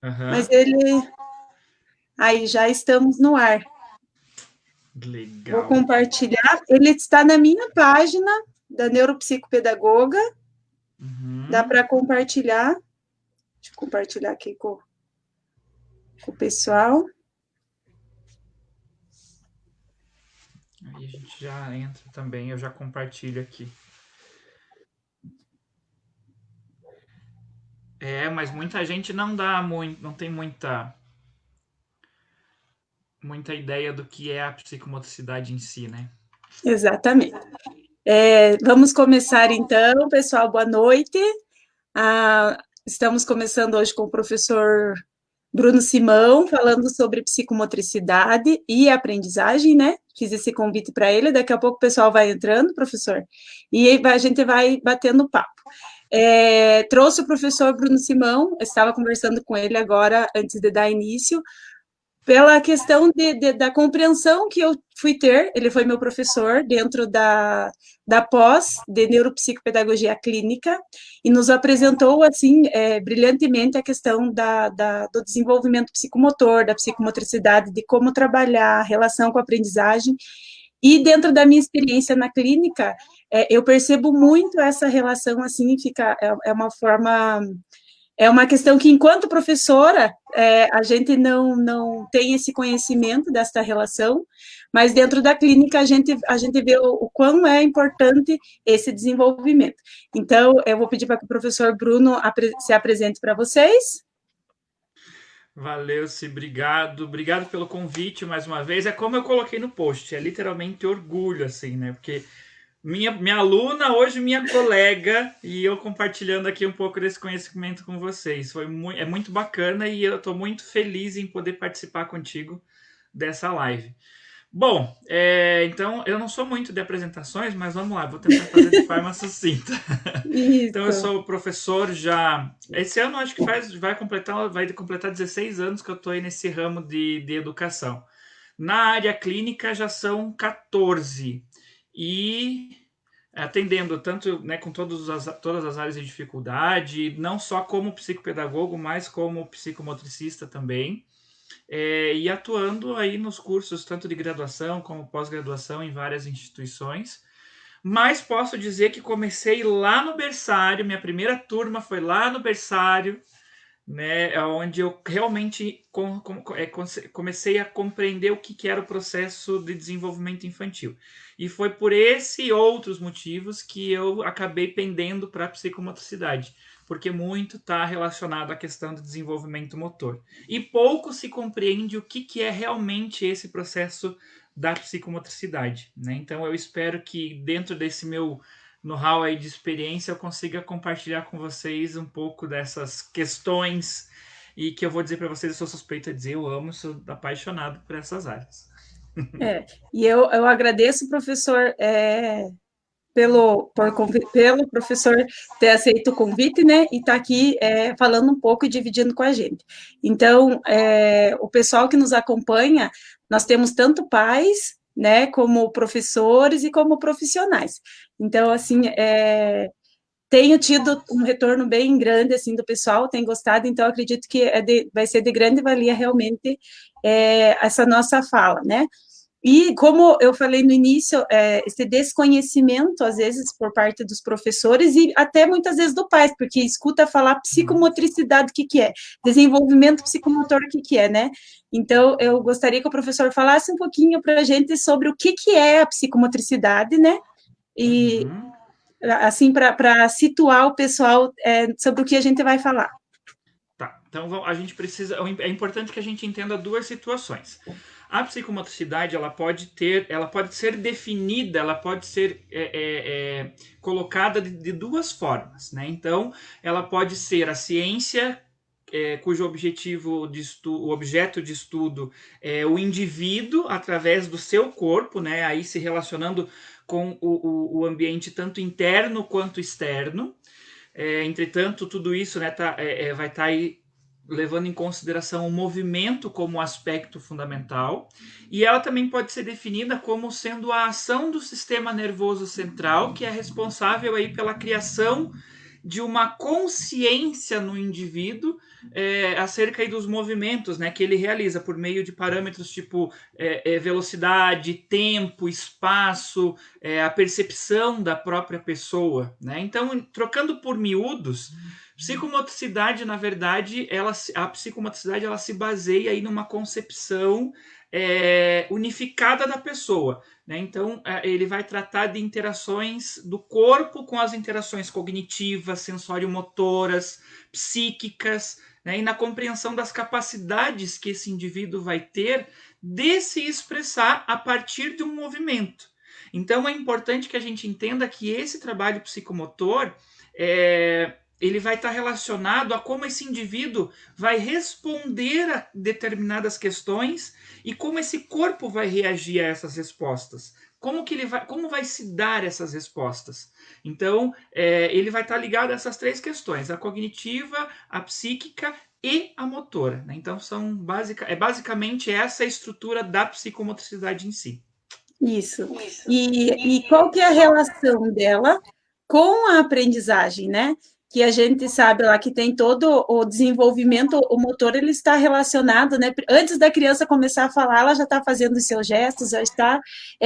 Mas Aham. ele... Aí, já estamos no ar. Vou Legal. compartilhar. Ele está na minha página da Neuropsicopedagoga. Dá Uhum. para compartilhar. Deixa eu compartilhar aqui com o pessoal. Aí a gente já entra também, eu já compartilho aqui. É, mas muita gente não dá muito, não tem muita ideia do que é a psicomotricidade em si, né? Exatamente. Vamos começar então, pessoal. Boa noite. Estamos começando hoje com o professor Bruno Simão, falando sobre psicomotricidade e aprendizagem, né? Fiz esse convite para ele, daqui a pouco o pessoal vai entrando, professor, e a gente vai batendo papo. Trouxe o professor Bruno Simão, estava conversando com ele agora, antes de dar início, pela questão da compreensão que eu fui ter, ele foi meu professor dentro da pós de neuropsicopedagogia clínica e nos apresentou, assim, brilhantemente a questão do desenvolvimento psicomotor, da psicomotricidade, de como trabalhar a relação com a aprendizagem. E dentro da minha experiência na clínica, eu percebo muito essa relação, assim, é uma forma... É uma questão que, enquanto professora, a gente não tem esse conhecimento desta relação, mas dentro da clínica a gente vê o quão é importante esse desenvolvimento. Então, eu vou pedir para que o professor Bruno se apresente para vocês. Valeu, Se, obrigado. Obrigado pelo convite mais uma vez. É como eu coloquei no post, é literalmente orgulho, assim, né? Porque minha aluna, hoje minha colega, e eu compartilhando aqui um pouco desse conhecimento com vocês. É muito bacana e eu estou muito feliz em poder participar contigo dessa live. Bom, então eu não sou muito de apresentações, mas vamos lá, vou tentar fazer de forma sucinta. Então eu Isso. sou professor já. Esse ano acho que vai completar 16 anos que eu estou aí nesse ramo de educação. Na área clínica já são 14. E atendendo tanto, né, com todas as áreas de dificuldade, não só como psicopedagogo, mas como psicomotricista também, e atuando aí nos cursos tanto de graduação como pós-graduação em várias instituições. Mas posso dizer que comecei lá no berçário, minha primeira turma foi lá no berçário, né, onde eu realmente comecei a compreender o que era o processo de desenvolvimento infantil. E foi por esse e outros motivos que eu acabei pendendo para a psicomotricidade, porque muito está relacionado à questão do desenvolvimento motor. E pouco se compreende o que é realmente esse processo da psicomotricidade. Né? Então eu espero que dentro desse meu know-how aí de experiência, eu consiga compartilhar com vocês um pouco dessas questões e que eu vou dizer para vocês, eu sou suspeito a dizer, eu amo, sou apaixonado por essas áreas. E eu agradeço, professor, pelo professor ter aceito o convite, né, e estar aqui falando um pouco e dividindo com a gente. Então, o pessoal que nos acompanha, nós temos tanto pais, né, como professores e como profissionais. Então, assim, tenho tido um retorno bem grande, assim, do pessoal, tem gostado, então acredito que vai ser de grande valia, realmente, essa nossa fala, né. E como eu falei no início, esse desconhecimento, às vezes, por parte dos professores e até muitas vezes do pai, porque escuta falar psicomotricidade, o que que é? Desenvolvimento psicomotor, o que que é, né? Então, eu gostaria que o professor falasse um pouquinho para a gente sobre o que é a psicomotricidade, né? E, Uhum. assim, para situar o pessoal sobre o que a gente vai falar. Tá, então a gente precisa. É importante que a gente entenda duas situações. A psicomotricidade ela pode ser definida, ela pode ser colocada de duas formas, né? Então, ela pode ser a ciência cujo o objeto de estudo é o indivíduo através do seu corpo, né? Aí se relacionando com o ambiente tanto interno quanto externo. Entretanto, tudo isso, né, vai estar aí levando em consideração o movimento como aspecto fundamental, e ela também pode ser definida como sendo a ação do sistema nervoso central que é responsável aí pela criação de uma consciência no indivíduo acerca aí dos movimentos, né, que ele realiza por meio de parâmetros tipo velocidade, tempo, espaço, a percepção da própria pessoa, né? Então, trocando por miúdos, psicomotricidade, na verdade, a psicomotricidade ela se baseia aí numa concepção unificada da pessoa, né? Então, ele vai tratar de interações do corpo com as interações cognitivas, sensoriomotoras, psíquicas, né? E na compreensão das capacidades que esse indivíduo vai ter de se expressar a partir de um movimento. Então, é importante que a gente entenda que esse trabalho psicomotor ele vai estar relacionado a como esse indivíduo vai responder a determinadas questões e como esse corpo vai reagir a essas respostas. Como vai se dar essas respostas? Então, ele vai estar ligado a essas três questões: a cognitiva, a psíquica e a motora, né? Então, basicamente essa a estrutura da psicomotricidade em si. Isso. E qual que é a relação dela com a aprendizagem, né? Que a gente sabe lá que tem todo o desenvolvimento, o motor ele está relacionado, né? Antes da criança começar a falar, ela já está fazendo os seus gestos, já está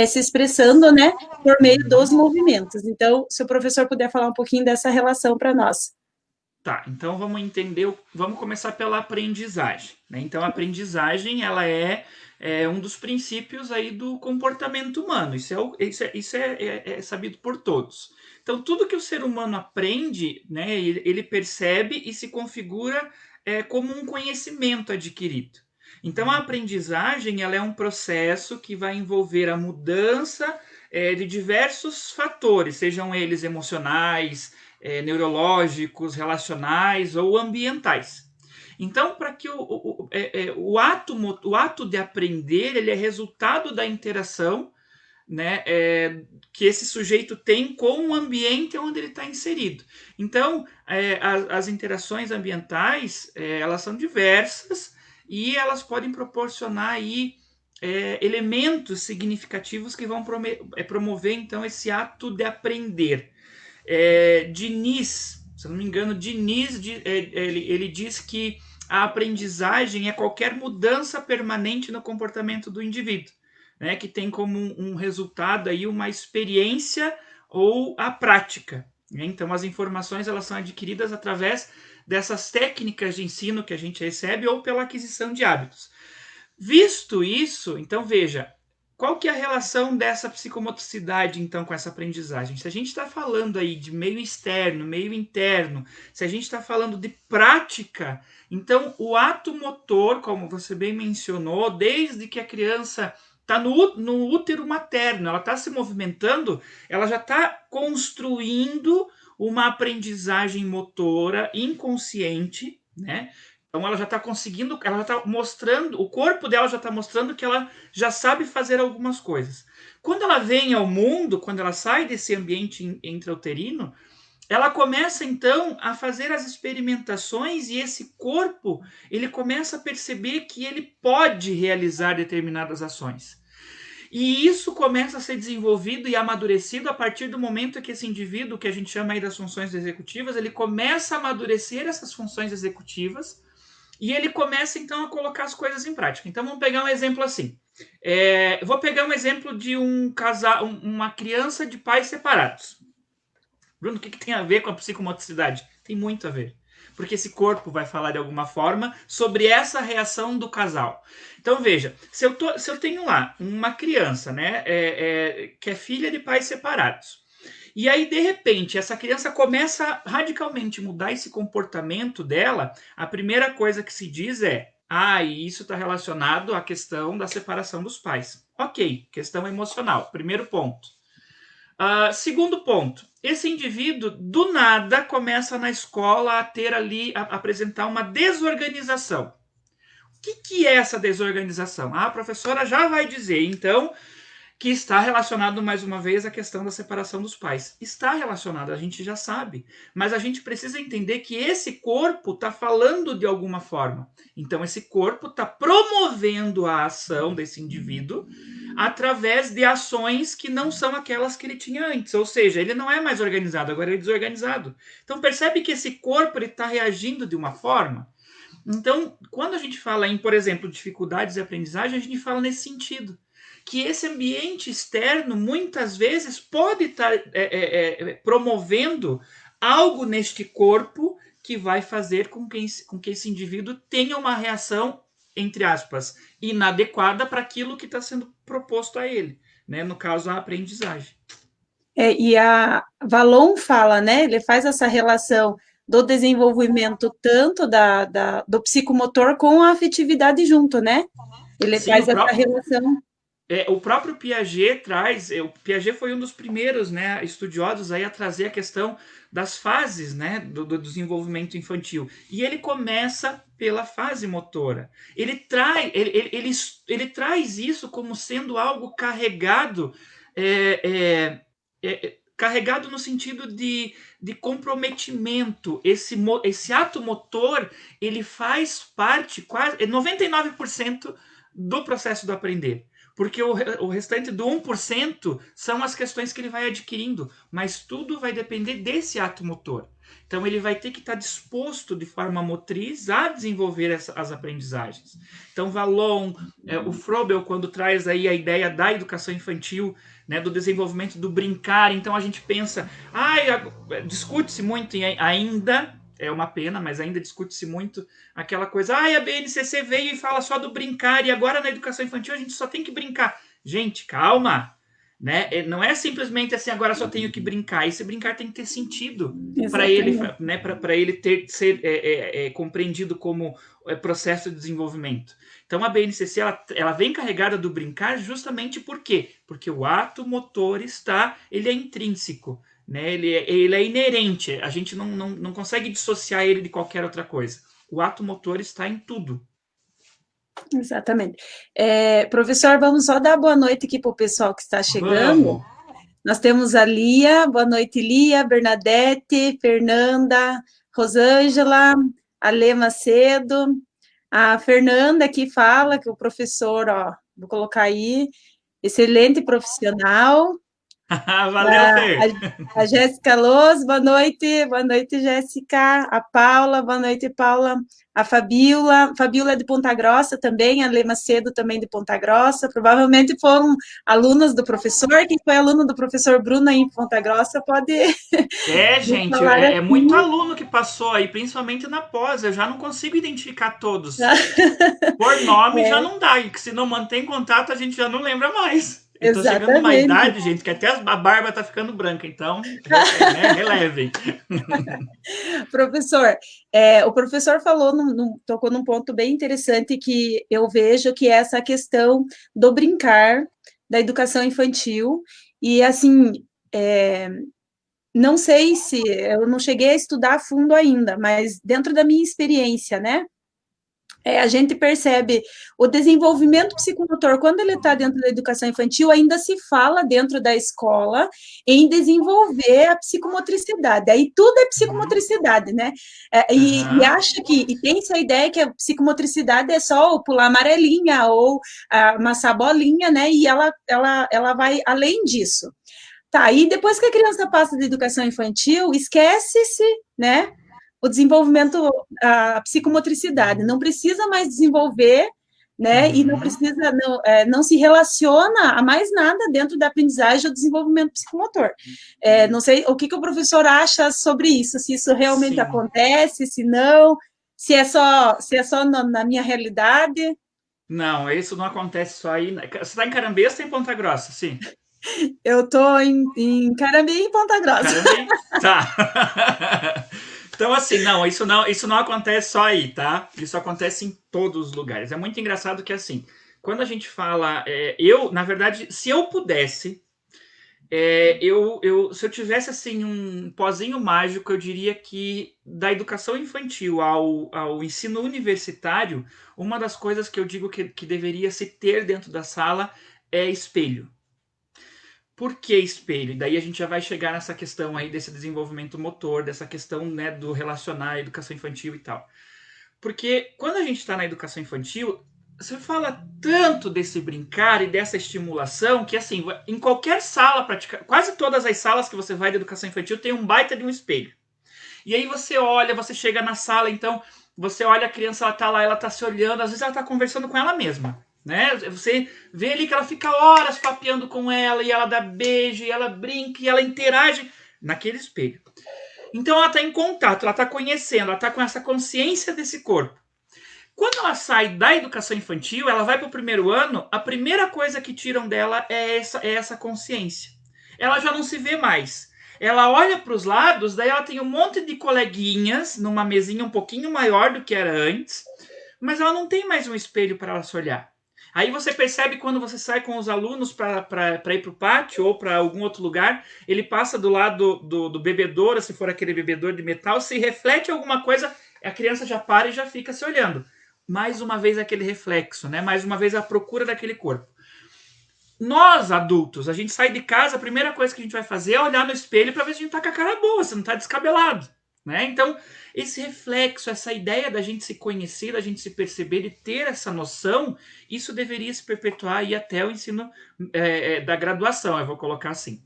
se expressando, né? Por meio dos movimentos. Então, se o professor puder falar um pouquinho dessa relação para nós. Tá, então vamos começar pela aprendizagem, né? Então, a aprendizagem, ela é um dos princípios aí do comportamento humano, isso é sabido por todos. Então, tudo que o ser humano aprende, né, ele percebe e se configura como um conhecimento adquirido. Então, a aprendizagem, ela é um processo que vai envolver a mudança de diversos fatores, sejam eles emocionais, neurológicos, relacionais ou ambientais. Então, para que o ato de aprender ele é resultado da interação, né, que esse sujeito tem com o ambiente onde ele está inserido. Então, as interações ambientais elas são diversas e elas podem proporcionar aí elementos significativos que vão promover então esse ato de aprender. Diniz, se não me engano, ele diz que a aprendizagem é qualquer mudança permanente no comportamento do indivíduo, né, que tem como um resultado aí uma experiência ou a prática. Né? Então, as informações elas são adquiridas através dessas técnicas de ensino que a gente recebe ou pela aquisição de hábitos. Visto isso, então veja, qual que é a relação dessa psicomotricidade, então, com essa aprendizagem? Se a gente está falando aí de meio externo, meio interno, se a gente está falando de prática, então o ato motor, como você bem mencionou, desde que a criança está no útero materno, ela está se movimentando, ela já está construindo uma aprendizagem motora inconsciente, né? Então ela já está conseguindo, ela já está mostrando, o corpo dela já está mostrando que ela já sabe fazer algumas coisas. Quando ela vem ao mundo, quando ela sai desse ambiente intrauterino, ela começa então a fazer as experimentações e esse corpo ele começa a perceber que ele pode realizar determinadas ações. E isso começa a ser desenvolvido e amadurecido a partir do momento que esse indivíduo, que a gente chama aí das funções executivas, ele começa a amadurecer essas funções executivas e ele começa, então, a colocar as coisas em prática. Então, vamos pegar um exemplo assim. Vou pegar um exemplo de um casal, uma criança de pais separados. Bruno, o que tem a ver com a psicomotricidade? Tem muito a ver. Porque esse corpo vai falar de alguma forma sobre essa reação do casal. Então, veja, se eu tenho lá uma criança, né, que é filha de pais separados, e aí, de repente, essa criança começa a radicalmente mudar esse comportamento dela, a primeira coisa que se diz é: e isso está relacionado à questão da separação dos pais. Ok, questão emocional, primeiro ponto. Segundo ponto, esse indivíduo, do nada, começa na escola a ter ali, a apresentar uma desorganização. O que é essa desorganização? A professora já vai dizer, então, que está relacionado, mais uma vez, à questão da separação dos pais. Está relacionado, a gente já sabe. Mas a gente precisa entender que esse corpo está falando de alguma forma. Então, esse corpo está promovendo a ação desse indivíduo através de ações que não são aquelas que ele tinha antes. Ou seja, ele não é mais organizado, agora ele é desorganizado. Então percebe que esse corpo está reagindo de uma forma. Então, quando a gente fala em, por exemplo, dificuldades de aprendizagem, a gente fala nesse sentido. Que esse ambiente externo, muitas vezes, pode estar promovendo algo neste corpo que vai fazer com que esse indivíduo tenha uma reação, entre aspas, inadequada para aquilo que está sendo proposto a ele, né? No caso, a aprendizagem. E a Valon fala, né? Ele faz essa relação do desenvolvimento tanto do psicomotor com a afetividade junto, né? Ele Sim, faz essa relação. O próprio Piaget traz, o Piaget foi um dos primeiros, né, estudiosos aí a trazer a questão das fases, né, do desenvolvimento infantil. E ele começa pela fase motora. Ele traz isso como sendo algo carregado, carregado no sentido de comprometimento. Esse ato motor, ele faz parte, quase 99% do processo do aprender. Porque o restante do 1% são as questões que ele vai adquirindo, mas tudo vai depender desse ato motor. Então ele vai ter que estar disposto de forma motriz a desenvolver as aprendizagens. Então Vallon, o Froebel, quando traz aí a ideia da educação infantil, né, do desenvolvimento do brincar, então a gente pensa, discute-se muito ainda, é uma pena, mas ainda discute-se muito aquela coisa, a BNCC veio e fala só do brincar, e agora na educação infantil a gente só tem que brincar. Gente, calma, né? Não é simplesmente assim, agora só tenho que brincar. Esse brincar tem que ter sentido para ele, né? Para ele ser compreendido como processo de desenvolvimento. Então a BNCC ela vem carregada do brincar justamente por quê? Porque o ato motor ele é intrínseco. Né? Ele é inerente, a gente não consegue dissociar ele de qualquer outra coisa. O ato motor está em tudo. Exatamente. Professor, vamos só dar boa noite aqui para o pessoal que está chegando. Vamos. Nós temos a Lia, boa noite, Lia, Bernadette, Fernanda, Rosângela, Ale Macedo, a Fernanda que fala que o professor, vou colocar aí, excelente profissional. Valeu, Fer. A Jéssica Loz, boa noite, Jéssica. A Paula, boa noite, Paula. A Fabiola é de Ponta Grossa também, a Lê Macedo também de Ponta Grossa, provavelmente foram alunas do professor, quem foi aluno do professor Bruno aí em Ponta Grossa pode... Gente, é muito aluno que passou aí, principalmente na pós, eu já não consigo identificar todos. Por nome já não dá, e se não mantém contato a gente já não lembra mais. Eu tô chegando numa idade, gente, que até a barba tá ficando branca, então, né, relevem. Professor, o professor falou, tocou num ponto bem interessante que eu vejo, que é essa questão do brincar, da educação infantil, e assim, não sei se, eu não cheguei a estudar a fundo ainda, mas dentro da minha experiência, né, a gente percebe o desenvolvimento psicomotor, quando ele está dentro da educação infantil, ainda se fala dentro da escola em desenvolver a psicomotricidade. Aí tudo é psicomotricidade, né? E acha que, e tem essa ideia que a psicomotricidade é só o pular amarelinha ou amassar bolinha, né? E ela vai além disso. Tá, e depois que a criança passa da educação infantil, esquece-se, né? O desenvolvimento, a psicomotricidade, não precisa mais desenvolver, né, e não precisa, não se relaciona a mais nada dentro da aprendizagem ou desenvolvimento psicomotor. Não sei o que o professor acha sobre isso, se isso realmente acontece, se não, se é só na minha realidade. Não, isso não acontece só aí. Você está em Carambeça ou em Ponta Grossa? Sim. Eu estou em Carambi e em Ponta Grossa. Carambi? Tá. Então, assim, isso não acontece só aí, tá? Isso acontece em todos os lugares. É muito engraçado que, assim, quando a gente fala... na verdade, se eu pudesse, se eu tivesse, assim, um pozinho mágico, eu diria que da educação infantil ao ensino universitário, uma das coisas que eu digo que deveria se ter dentro da sala é espelho. Por que espelho? E daí a gente já vai chegar nessa questão aí desse desenvolvimento motor, dessa questão, né, do relacionar a educação infantil e tal. Porque quando a gente está na educação infantil, você fala tanto desse brincar e dessa estimulação que, assim, em qualquer sala, quase todas as salas que você vai de educação infantil tem um baita de um espelho. E aí você olha, você chega na sala, então você olha a criança, ela tá lá, ela tá se olhando, às vezes ela tá conversando com ela mesma, né? Você vê ali que ela fica horas papeando com ela, e ela dá beijo, e ela brinca, e ela interage naquele espelho. Então ela tá em contato, ela tá conhecendo, ela tá com essa consciência desse corpo. Quando ela sai da educação infantil, ela vai para o primeiro ano, a primeira coisa que tiram dela é essa consciência. Ela já não se vê mais. Ela olha para os lados, daí ela tem um monte de coleguinhas numa mesinha um pouquinho maior do que era antes, mas ela não tem mais um espelho para ela se olhar. Aí você percebe quando você sai com os alunos para ir para o pátio ou para algum outro lugar, ele passa do lado do bebedouro, se for aquele bebedouro de metal, se reflete alguma coisa, a criança já para e já fica se olhando. Mais uma vez aquele reflexo, né? Mais uma vez a procura daquele corpo. Nós, adultos, a gente sai de casa, a primeira coisa que a gente vai fazer é olhar no espelho para ver se a gente tá com a cara boa, se não tá descabelado, né? Então, esse reflexo, essa ideia da gente se conhecer, da gente se perceber e ter essa noção, isso deveria se perpetuar aí até o ensino da graduação, eu vou colocar assim.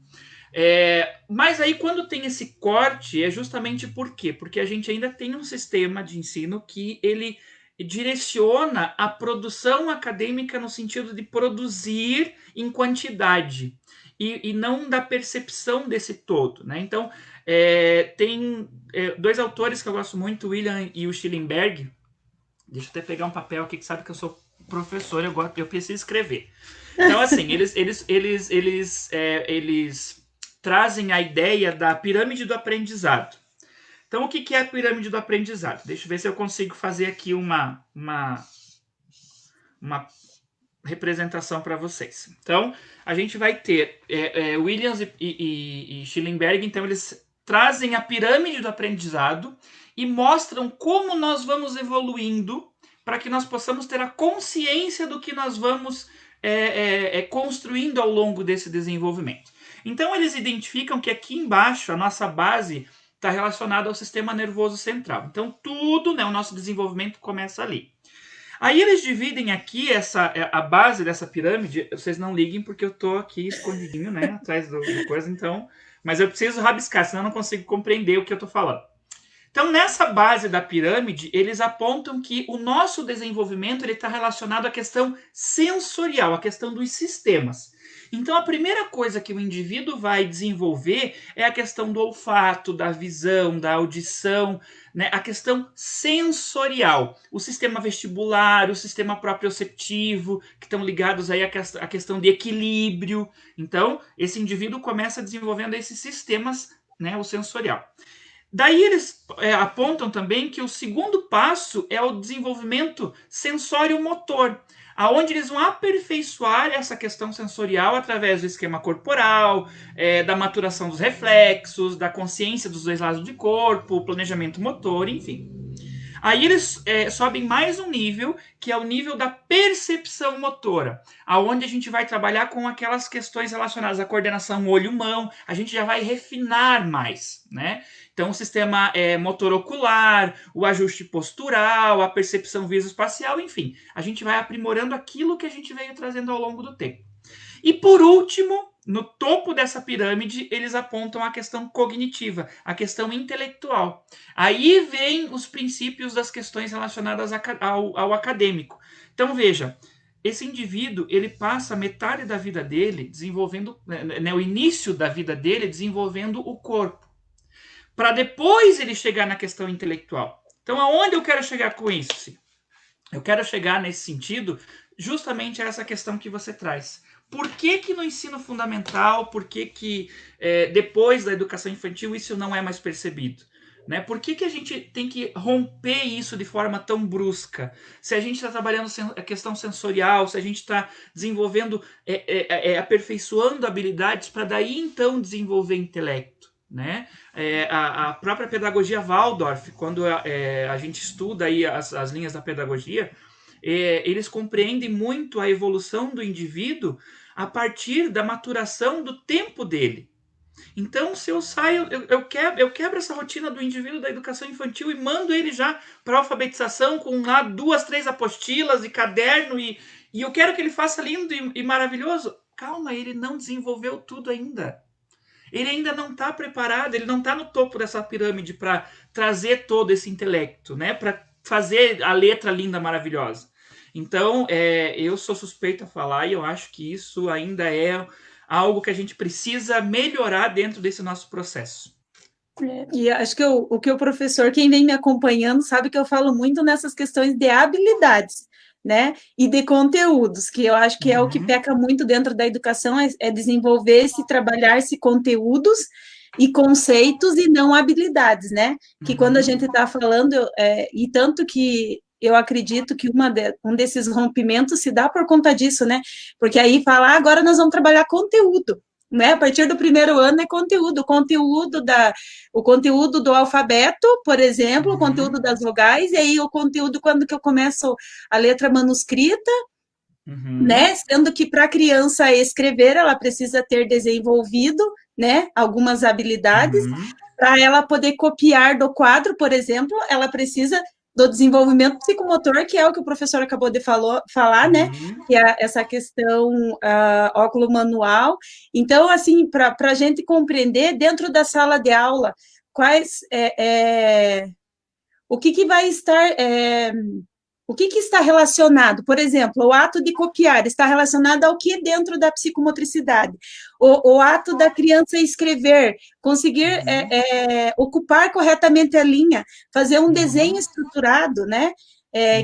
Mas aí, quando tem esse corte, é justamente por quê? Porque a gente ainda tem um sistema de ensino que ele direciona a produção acadêmica no sentido de produzir em quantidade e não da percepção desse todo, né? Então, tem dois autores que eu gosto muito, o William e o Schillenberg. Deixa eu até pegar um papel aqui, que sabe que eu sou professor, eu preciso escrever. Então, assim, eles trazem a ideia da pirâmide do aprendizado. Então, o que é a pirâmide do aprendizado? Deixa eu ver se eu consigo fazer aqui uma representação para vocês. Então, a gente vai ter Williams e Schillenberg, então eles trazem a pirâmide do aprendizado e mostram como nós vamos evoluindo para que nós possamos ter a consciência do que nós vamos construindo ao longo desse desenvolvimento. Então, eles identificam que aqui embaixo, a nossa base está relacionada ao sistema nervoso central. Então, tudo, né, o nosso desenvolvimento começa ali. Aí eles dividem aqui a base dessa pirâmide. Vocês não liguem porque eu tô aqui escondidinho, né, atrás do coisa, então. Mas eu preciso rabiscar, senão eu não consigo compreender o que eu tô falando. Então, nessa base da pirâmide, eles apontam que o nosso desenvolvimento está relacionado à questão sensorial, à questão dos sistemas. Então, a primeira coisa que o indivíduo vai desenvolver é a questão do olfato, da visão, da audição, né? A questão sensorial. O sistema vestibular, o sistema proprioceptivo, que estão ligados aí à questão de equilíbrio. Então, esse indivíduo começa desenvolvendo esses sistemas, né, o sensorial. Daí eles apontam também que o segundo passo é o desenvolvimento sensório-motor, aonde eles vão aperfeiçoar essa questão sensorial através do esquema corporal, da maturação dos reflexos, da consciência dos dois lados do corpo, planejamento motor, enfim. Aí eles sobem mais um nível, que é o nível da percepção motora, aonde a gente vai trabalhar com aquelas questões relacionadas à coordenação olho-mão, a gente já vai refinar mais, né? Então, o sistema motor ocular, o ajuste postural, a percepção visoespacial, enfim, a gente vai aprimorando aquilo que a gente veio trazendo ao longo do tempo. E por último, no topo dessa pirâmide, eles apontam a questão cognitiva, a questão intelectual. Aí vem os princípios das questões relacionadas ao acadêmico. Então, veja, esse indivíduo, ele passa metade da vida dele desenvolvendo, né, o início da vida dele desenvolvendo o corpo, para depois ele chegar na questão intelectual. Então, aonde eu quero chegar com isso? Eu quero chegar nesse sentido justamente a essa questão que você traz. Por que no ensino fundamental, por que depois da educação infantil isso não é mais percebido? Né? Por que a gente tem que romper isso de forma tão brusca? Se a gente está trabalhando a questão sensorial, se a gente está desenvolvendo, aperfeiçoando habilidades para daí então desenvolver intelecto. Né? A própria pedagogia Waldorf, quando a gente estuda aí as linhas da pedagogia, eles compreendem muito a evolução do indivíduo a partir da maturação do tempo dele. Então, se eu saio, eu quebro essa rotina do indivíduo da educação infantil e mando ele já para a alfabetização com lá 2, 3 apostilas e caderno e eu quero que ele faça lindo e maravilhoso. Calma, ele não desenvolveu tudo ainda. Ele ainda não está preparado, ele não está no topo dessa pirâmide para trazer todo esse intelecto, né? Para fazer a letra linda, maravilhosa. Então, eu sou suspeito a falar e eu acho que isso ainda é algo que a gente precisa melhorar dentro desse nosso processo. E acho que o que o professor, quem vem me acompanhando, sabe que eu falo muito nessas questões de habilidades, né? E de conteúdos, que eu acho que é o que peca muito dentro da educação, é desenvolver-se, trabalhar-se conteúdos e conceitos e não habilidades, né? Que quando a gente está falando, e tanto que eu acredito que um desses rompimentos se dá por conta disso, né? Porque aí fala, agora nós vamos trabalhar conteúdo. Né? A partir do primeiro ano é conteúdo, o conteúdo do alfabeto, por exemplo, o conteúdo das vogais, e aí o conteúdo quando que eu começo a letra manuscrita, né? Sendo que para a criança escrever, ela precisa ter desenvolvido, né, algumas habilidades, para ela poder copiar do quadro, por exemplo, ela precisa do desenvolvimento psicomotor, que é o que o professor acabou de falar, né? Que é essa questão óculo manual. Então, assim, para a gente compreender dentro da sala de aula quais o que vai estar o que está relacionado? Por exemplo, o ato de copiar está relacionado ao que dentro da psicomotricidade? O ato da criança escrever, conseguir ocupar corretamente a linha, fazer um desenho estruturado, né?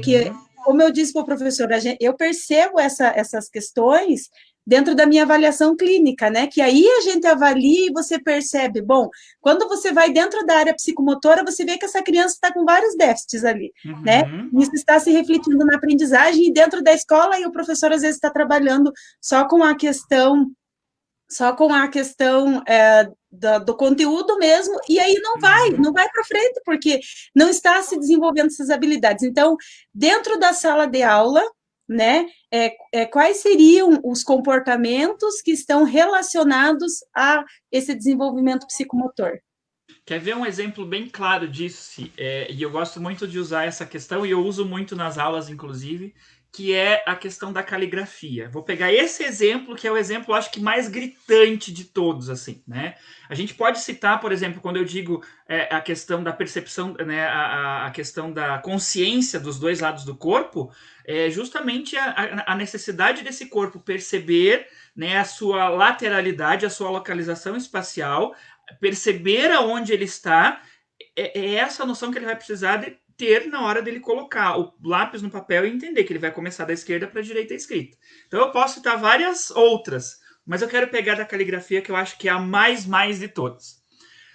Que, como eu disse para o professor, eu percebo essas questões dentro da minha avaliação clínica, né? Que aí a gente avalia e você percebe, bom, quando você vai dentro da área psicomotora, você vê que essa criança está com vários déficits ali, né? Isso está se refletindo na aprendizagem e dentro da escola, e o professor às vezes está trabalhando só com a questão do conteúdo mesmo, e aí não vai para frente, porque não está se desenvolvendo essas habilidades. Então, dentro da sala de aula, né, quais seriam os comportamentos que estão relacionados a esse desenvolvimento psicomotor? Quer ver um exemplo bem claro disso? E eu gosto muito de usar essa questão, e eu uso muito nas aulas, inclusive, que é a questão da caligrafia. Vou pegar esse exemplo, que é o exemplo, acho que mais gritante de todos, assim, né? A gente pode citar, por exemplo, quando eu digo a questão da percepção, né, a questão da consciência dos dois lados do corpo, é justamente a necessidade desse corpo perceber, né, a sua lateralidade, a sua localização espacial, perceber aonde ele está, é essa noção que ele vai precisar de ter na hora dele colocar o lápis no papel e entender que ele vai começar da esquerda para a direita a escrita. Então eu posso citar várias outras, mas eu quero pegar da caligrafia, que eu acho que é a mais de todas.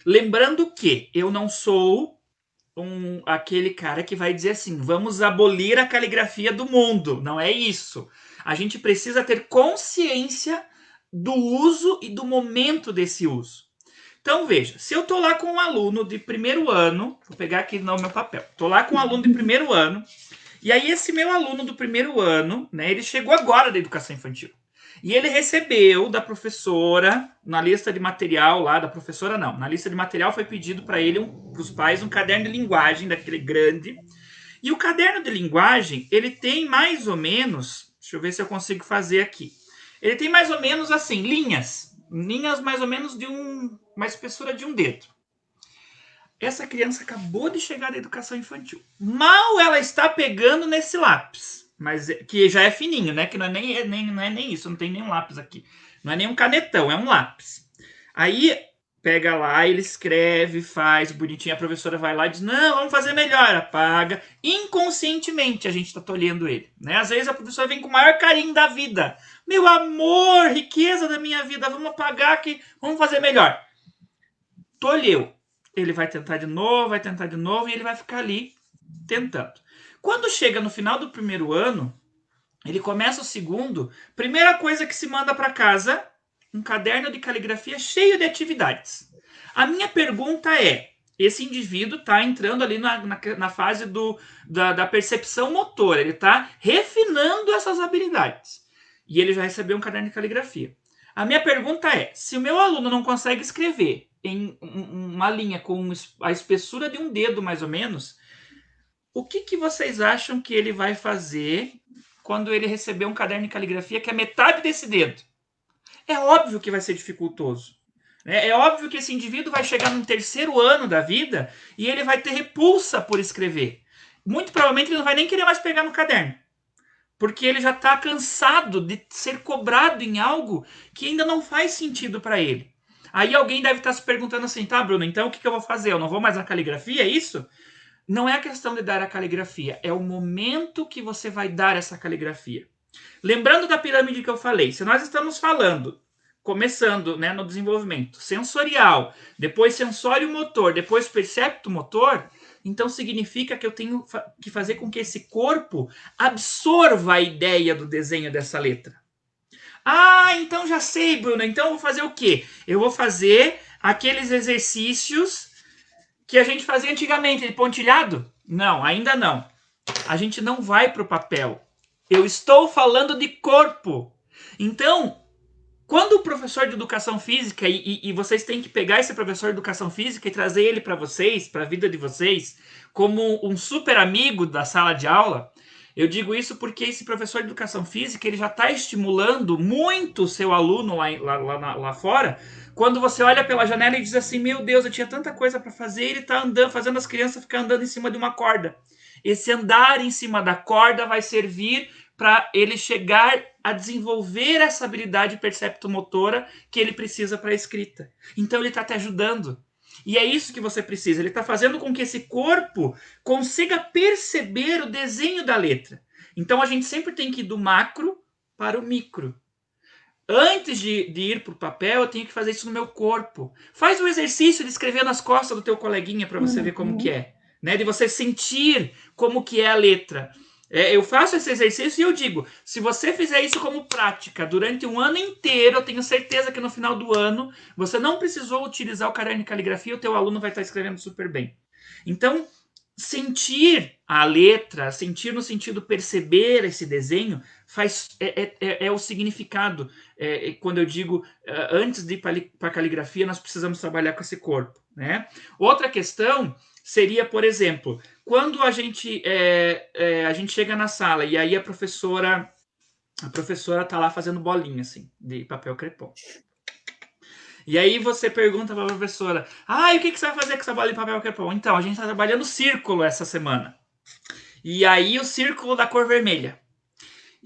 Lembrando que eu não sou aquele cara que vai dizer assim, vamos abolir a caligrafia do mundo. Não é isso. A gente precisa ter consciência do uso e do momento desse uso. Então, veja, se eu estou lá com um aluno de primeiro ano, vou pegar aqui no meu papel, estou lá com um aluno de primeiro ano, e aí esse meu aluno do primeiro ano, né, ele chegou agora da educação infantil, e ele recebeu da professora, na lista de material lá, da professora não, na lista de material foi pedido para ele, para os pais, um caderno de linguagem, daquele grande, e o caderno de linguagem, ele tem mais ou menos, deixa eu ver se eu consigo fazer aqui, ele tem mais ou menos assim, linhas mais ou menos de uma espessura de um dedo. Essa criança acabou de chegar da educação infantil. Mal ela está pegando nesse lápis, mas que já é fininho, né? Que não é nem isso, não tem nenhum lápis aqui. Não é nem um canetão, é um lápis. Aí pega lá, ele escreve, faz bonitinho, a professora vai lá e diz, não, vamos fazer melhor, apaga. Inconscientemente a gente está tolhendo ele, né? Às vezes a professora vem com o maior carinho da vida. Meu amor, riqueza da minha vida, vamos apagar aqui, vamos fazer melhor. Tolheu. Ele vai tentar de novo, e ele vai ficar ali tentando. Quando chega no final do primeiro ano, ele começa o segundo, primeira coisa que se manda para casa, um caderno de caligrafia cheio de atividades. A minha pergunta é, esse indivíduo está entrando ali na fase da percepção motora, ele está refinando essas habilidades. E ele já recebeu um caderno de caligrafia. A minha pergunta é, se o meu aluno não consegue escrever em uma linha com a espessura de um dedo, mais ou menos, o que vocês acham que ele vai fazer quando ele receber um caderno de caligrafia que é metade desse dedo? É óbvio que vai ser dificultoso. É óbvio que esse indivíduo vai chegar no terceiro ano da vida e ele vai ter repulsa por escrever. Muito provavelmente ele não vai nem querer mais pegar no caderno. Porque ele já está cansado de ser cobrado em algo que ainda não faz sentido para ele. Aí alguém deve estar se perguntando assim, tá, Bruno, então o que eu vou fazer? Eu não vou mais na caligrafia, é isso? Não é a questão de dar a caligrafia, é o momento que você vai dar essa caligrafia. Lembrando da pirâmide que eu falei, se nós estamos falando, começando, né, no desenvolvimento sensorial, depois sensório motor, depois percepto motor, então significa que eu tenho que fazer com que esse corpo absorva a ideia do desenho dessa letra. Ah, então já sei, Bruno. Então eu vou fazer o quê? Eu vou fazer aqueles exercícios que a gente fazia antigamente, de pontilhado? Não, ainda não. A gente não vai para o papel. Eu estou falando de corpo. Então, quando o professor de educação física, e vocês têm que pegar esse professor de educação física e trazer ele para vocês, para a vida de vocês, como um super amigo da sala de aula, eu digo isso porque esse professor de educação física ele já está estimulando muito o seu aluno lá fora. Quando você olha pela janela e diz assim, meu Deus, eu tinha tanta coisa para fazer, ele está andando, fazendo as crianças ficar andando em cima de uma corda. Esse andar em cima da corda vai servir para ele chegar a desenvolver essa habilidade perceptomotora que ele precisa para a escrita. Então ele está te ajudando. E é isso que você precisa. Ele está fazendo com que esse corpo consiga perceber o desenho da letra. Então a gente sempre tem que ir do macro para o micro. Antes de ir para o papel, eu tenho que fazer isso no meu corpo. Faz o exercício de escrever nas costas do teu coleguinha para você ver como que é. Né? De você sentir como que é a letra. Eu faço esse exercício e eu digo, se você fizer isso como prática durante um ano inteiro, eu tenho certeza que no final do ano, você não precisou utilizar o caderno de caligrafia, o teu aluno vai estar escrevendo super bem. Então, sentir a letra, sentir no sentido perceber esse desenho, é o significado. Quando eu digo, antes de ir para a caligrafia, nós precisamos trabalhar com esse corpo. Né? Outra questão seria, por exemplo, quando a gente chega na sala e aí a professora está lá fazendo bolinha assim, de papel crepom. E aí você pergunta para a professora, e o que você vai fazer com essa bola de papel crepom? Então, a gente está trabalhando círculo essa semana. E aí o círculo da cor vermelha.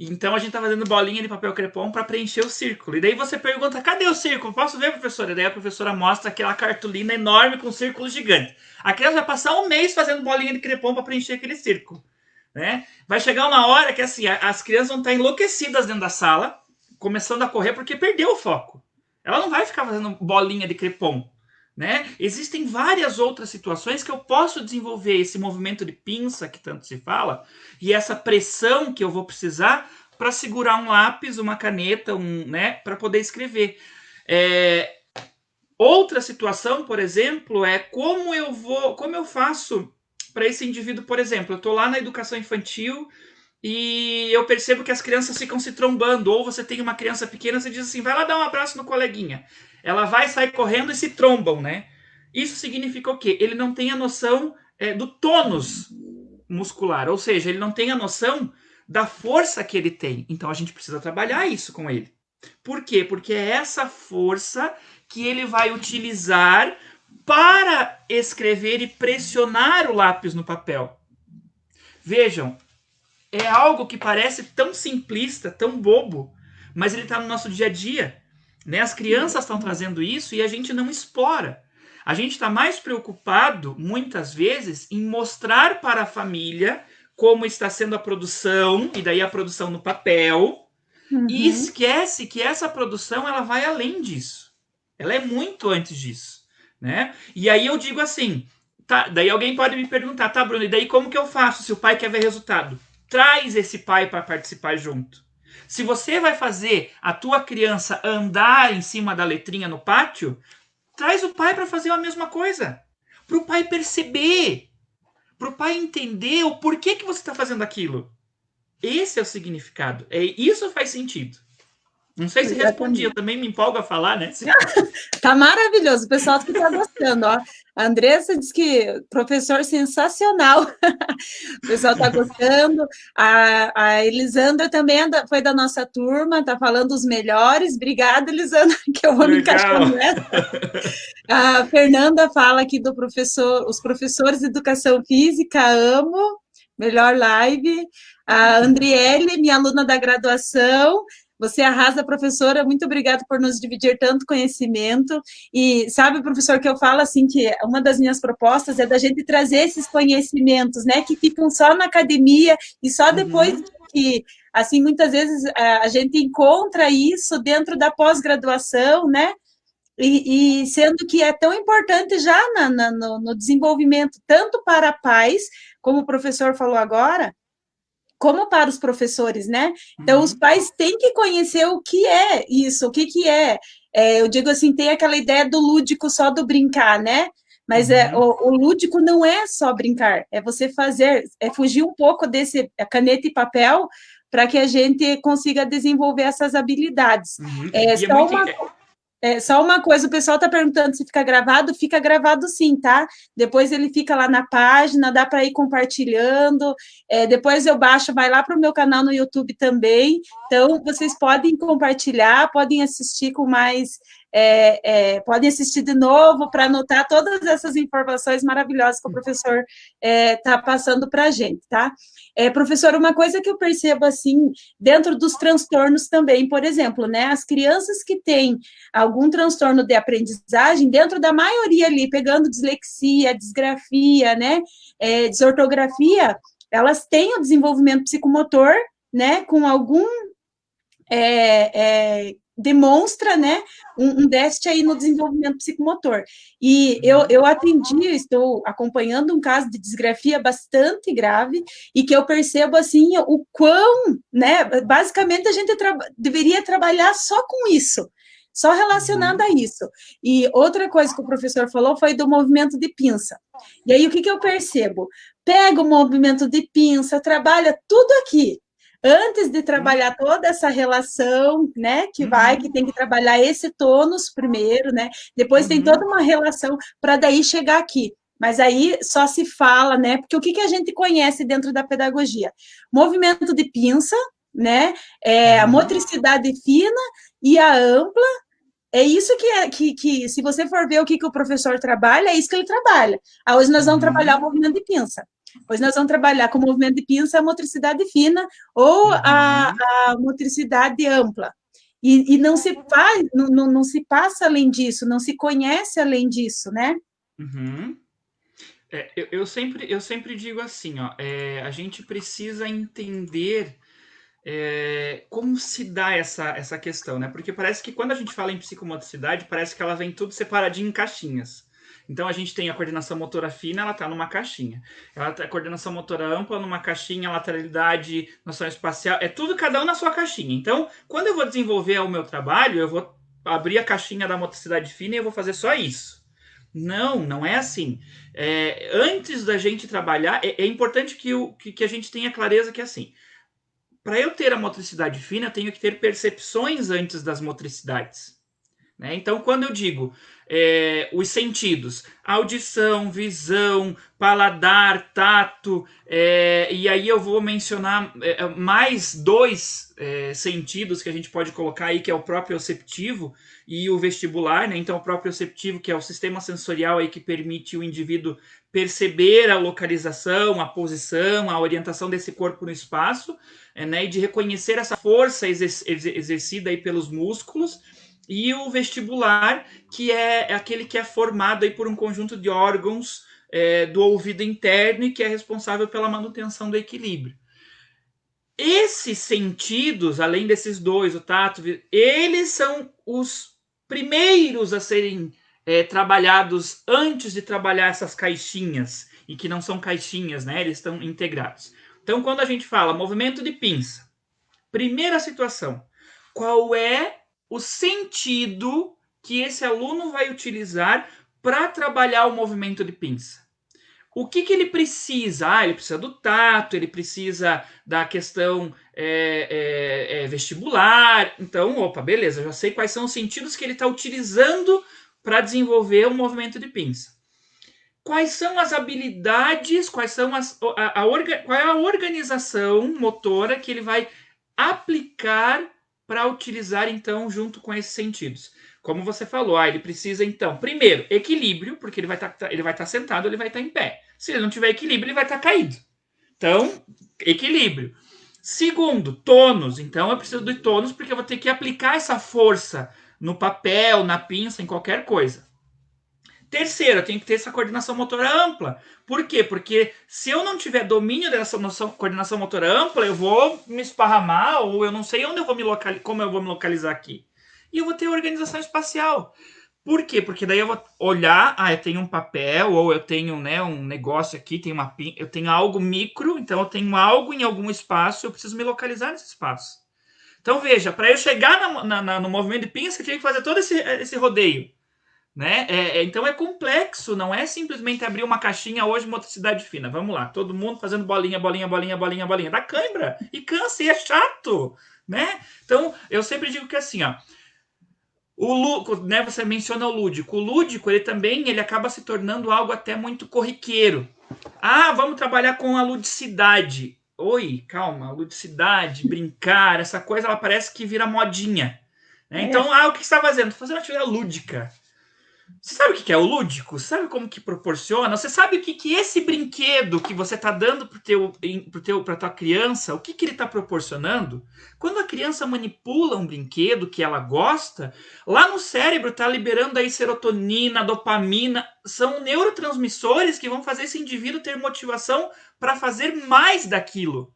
Então a gente está fazendo bolinha de papel crepom para preencher o círculo. E daí você pergunta, cadê o círculo? Posso ver, professora? E daí a professora mostra aquela cartolina enorme com um círculo gigante. A criança vai passar um mês fazendo bolinha de crepom para preencher aquele círculo. Né? Vai chegar uma hora que assim, as crianças vão estar enlouquecidas dentro da sala, começando a correr porque perdeu o foco. Ela não vai ficar fazendo bolinha de crepom. Né? Existem várias outras situações que eu posso desenvolver esse movimento de pinça que tanto se fala e essa pressão que eu vou precisar para segurar um lápis, uma caneta, né, para poder escrever. Outra situação, por exemplo, é como eu faço para esse indivíduo, por exemplo, eu estou lá na educação infantil e eu percebo que as crianças ficam se trombando, ou você tem uma criança pequena, você diz assim, vai lá dar um abraço no coleguinha. Ela vai sair correndo e se trombam, né? Isso significa o quê? Ele não tem a noção do tônus muscular, ou seja, ele não tem a noção da força que ele tem. Então a gente precisa trabalhar isso com ele. Por quê? Porque é essa força que ele vai utilizar para escrever e pressionar o lápis no papel. Vejam, é algo que parece tão simplista, tão bobo, mas ele está no nosso dia a dia. Né? As crianças estão trazendo isso e a gente não explora. A gente está mais preocupado, muitas vezes, em mostrar para a família como está sendo a produção, e daí a produção no papel, e esquece que essa produção ela vai além disso. Ela é muito antes disso. Né? E aí eu digo assim, tá, daí alguém pode me perguntar, tá, Bruno, e daí como que eu faço se o pai quer ver resultado? Traz esse pai para participar junto. Se você vai fazer a tua criança andar em cima da letrinha no pátio, traz o pai para fazer a mesma coisa. Para o pai perceber. Para o pai entender o porquê que você está fazendo aquilo. Esse é o significado. Isso faz sentido. Não sei se respondi, eu Exatamente. também me empolgo a falar, né? Tá maravilhoso, o pessoal que tá gostando, ó. A Andressa diz que professor sensacional. O pessoal está gostando. A Elisandra também foi da nossa turma, está falando os melhores. Obrigada, Elisandra, que eu vou me Legal. encaixando nessa. A Fernanda fala aqui do professor, os professores de educação física, amo, melhor live. A Andriele, minha aluna da graduação, você arrasa, professora, muito obrigada por nos dividir tanto conhecimento. E sabe, professor, que eu falo assim, que uma das minhas propostas é da gente trazer esses conhecimentos, né, que ficam só na academia e só depois Uhum. que, assim, muitas vezes a gente encontra isso dentro da pós-graduação, né, e sendo que é tão importante já no desenvolvimento, tanto para pais, como o professor falou agora, como para os professores, né? Então, os Uhum. pais têm que conhecer o que é isso, o que, que é. Eu digo assim, tem aquela ideia do lúdico só do brincar, né? Mas Uhum. o lúdico não é só brincar, é você fazer, é fugir um pouco desse caneta e papel para que a gente consiga desenvolver essas habilidades. Uhum. É E é só muito. uma só uma coisa, o pessoal está perguntando se fica gravado sim, tá? Depois ele fica lá na página, dá para ir compartilhando. Depois eu baixo, vai lá para o meu canal no YouTube também. Então, vocês podem compartilhar, podem assistir com mais. Podem assistir de novo para anotar todas essas informações maravilhosas que o professor está passando para a gente, tá? Professor, uma coisa que eu percebo assim, dentro dos transtornos também, por exemplo, né? As crianças que têm algum transtorno de aprendizagem, dentro da maioria ali, pegando dislexia, disgrafia, né, desortografia, elas têm o desenvolvimento psicomotor, né, com algum demonstra, né, um déficit aí no desenvolvimento psicomotor. E eu atendi, estou acompanhando um caso de disgrafia bastante grave e que eu percebo, assim, o quão, né, basicamente a gente deveria trabalhar só com isso, só relacionado Uhum. a isso. E outra coisa que o professor falou foi do movimento de pinça. E aí, o que eu percebo? Pega o movimento de pinça, trabalha tudo aqui, antes de trabalhar toda essa relação, né, que Uhum. tem que trabalhar esse tônus primeiro, né, depois tem toda Uhum. uma relação para daí chegar aqui. Mas aí só se fala, né, porque o que a gente conhece dentro da pedagogia? Movimento de pinça, né, a Uhum. motricidade fina e a ampla, é isso que se você for ver o que o professor trabalha, é isso que ele trabalha. Hoje nós vamos trabalhar o Uhum. movimento de pinça. Hoje nós vamos trabalhar com o movimento de pinça a motricidade fina ou Uhum. a motricidade ampla. E não se faz, não se passa além disso, não se conhece além disso, né? Uhum. Eu sempre digo assim, ó, a gente precisa entender como se dá essa questão, né? Porque parece que quando a gente fala em psicomotricidade, parece que ela vem tudo separadinho em caixinhas. Então a gente tem a coordenação motora fina, ela está numa caixinha. A coordenação motora ampla numa caixinha, lateralidade, noção espacial, é tudo cada um na sua caixinha. Então, quando eu vou desenvolver o meu trabalho, eu vou abrir a caixinha da motricidade fina e eu vou fazer só isso. Não, não é assim. Antes da gente trabalhar, é importante que a gente tenha clareza que é assim. Para eu ter a motricidade fina, eu tenho que ter percepções antes das motricidades. Né? Então, quando eu digo os sentidos, audição, visão, paladar, tato, e aí eu vou mencionar mais dois sentidos que a gente pode colocar aí, que é o proprioceptivo e o vestibular. Né? Então, o proprioceptivo, que é o sistema sensorial aí que permite o indivíduo perceber a localização, a posição, a orientação desse corpo no espaço, né? E de reconhecer essa força exercida aí pelos músculos, e o vestibular, que é aquele que é formado aí por um conjunto de órgãos do ouvido interno e que é responsável pela manutenção do equilíbrio. Esses sentidos, além desses dois, o tato, eles são os primeiros a serem trabalhados antes de trabalhar essas caixinhas, e que não são caixinhas, né? Eles estão integrados. Então, quando a gente fala movimento de pinça, primeira situação, qual é o sentido que esse aluno vai utilizar para trabalhar o movimento de pinça? O que ele precisa? Ele precisa do tato, ele precisa da questão vestibular. Então, opa, beleza, já sei quais são os sentidos que ele está utilizando para desenvolver o movimento de pinça. Quais são as habilidades, qual é a organização motora que ele vai aplicar para utilizar, então, junto com esses sentidos? Como você falou, ele precisa, então, primeiro, equilíbrio, porque ele vai estar sentado, ele vai estar em pé. Se ele não tiver equilíbrio, ele vai estar caído. Então, equilíbrio. Segundo, tônus. Então, eu preciso de tônus, porque eu vou ter que aplicar essa força no papel, na pinça, em qualquer coisa. Terceiro, eu tenho que ter essa coordenação motora ampla. Por quê? Porque se eu não tiver domínio dessa coordenação motora ampla, eu vou me esparramar, ou eu não sei onde eu vou como eu vou me localizar aqui. E eu vou ter organização espacial. Por quê? Porque daí eu vou olhar, eu tenho um papel, ou eu tenho, né, um negócio aqui, eu tenho algo micro, então eu tenho algo em algum espaço, eu preciso me localizar nesse espaço. Então veja, para eu chegar no movimento de pinça, eu tinha que fazer todo esse rodeio. Né? Então é complexo, não é simplesmente abrir uma caixinha hoje, motricidade fina. Vamos lá, todo mundo fazendo bolinha, bolinha, bolinha, bolinha, bolinha. Dá cãibra e cansa e é chato, né? Então eu sempre digo que assim, ó, né, você menciona o lúdico. O lúdico, ele acaba se tornando algo até muito corriqueiro. Vamos trabalhar com a ludicidade. Oi, calma, ludicidade, brincar, essa coisa, ela parece que vira modinha. Né? Então, o que você está fazendo? Estou fazendo uma atividade lúdica. Você sabe o que é o lúdico? Você sabe como que proporciona? Você sabe o que esse brinquedo que você está dando para tua criança, o que ele está proporcionando? Quando a criança manipula um brinquedo que ela gosta, lá no cérebro está liberando aí serotonina, dopamina, são neurotransmissores que vão fazer esse indivíduo ter motivação para fazer mais daquilo.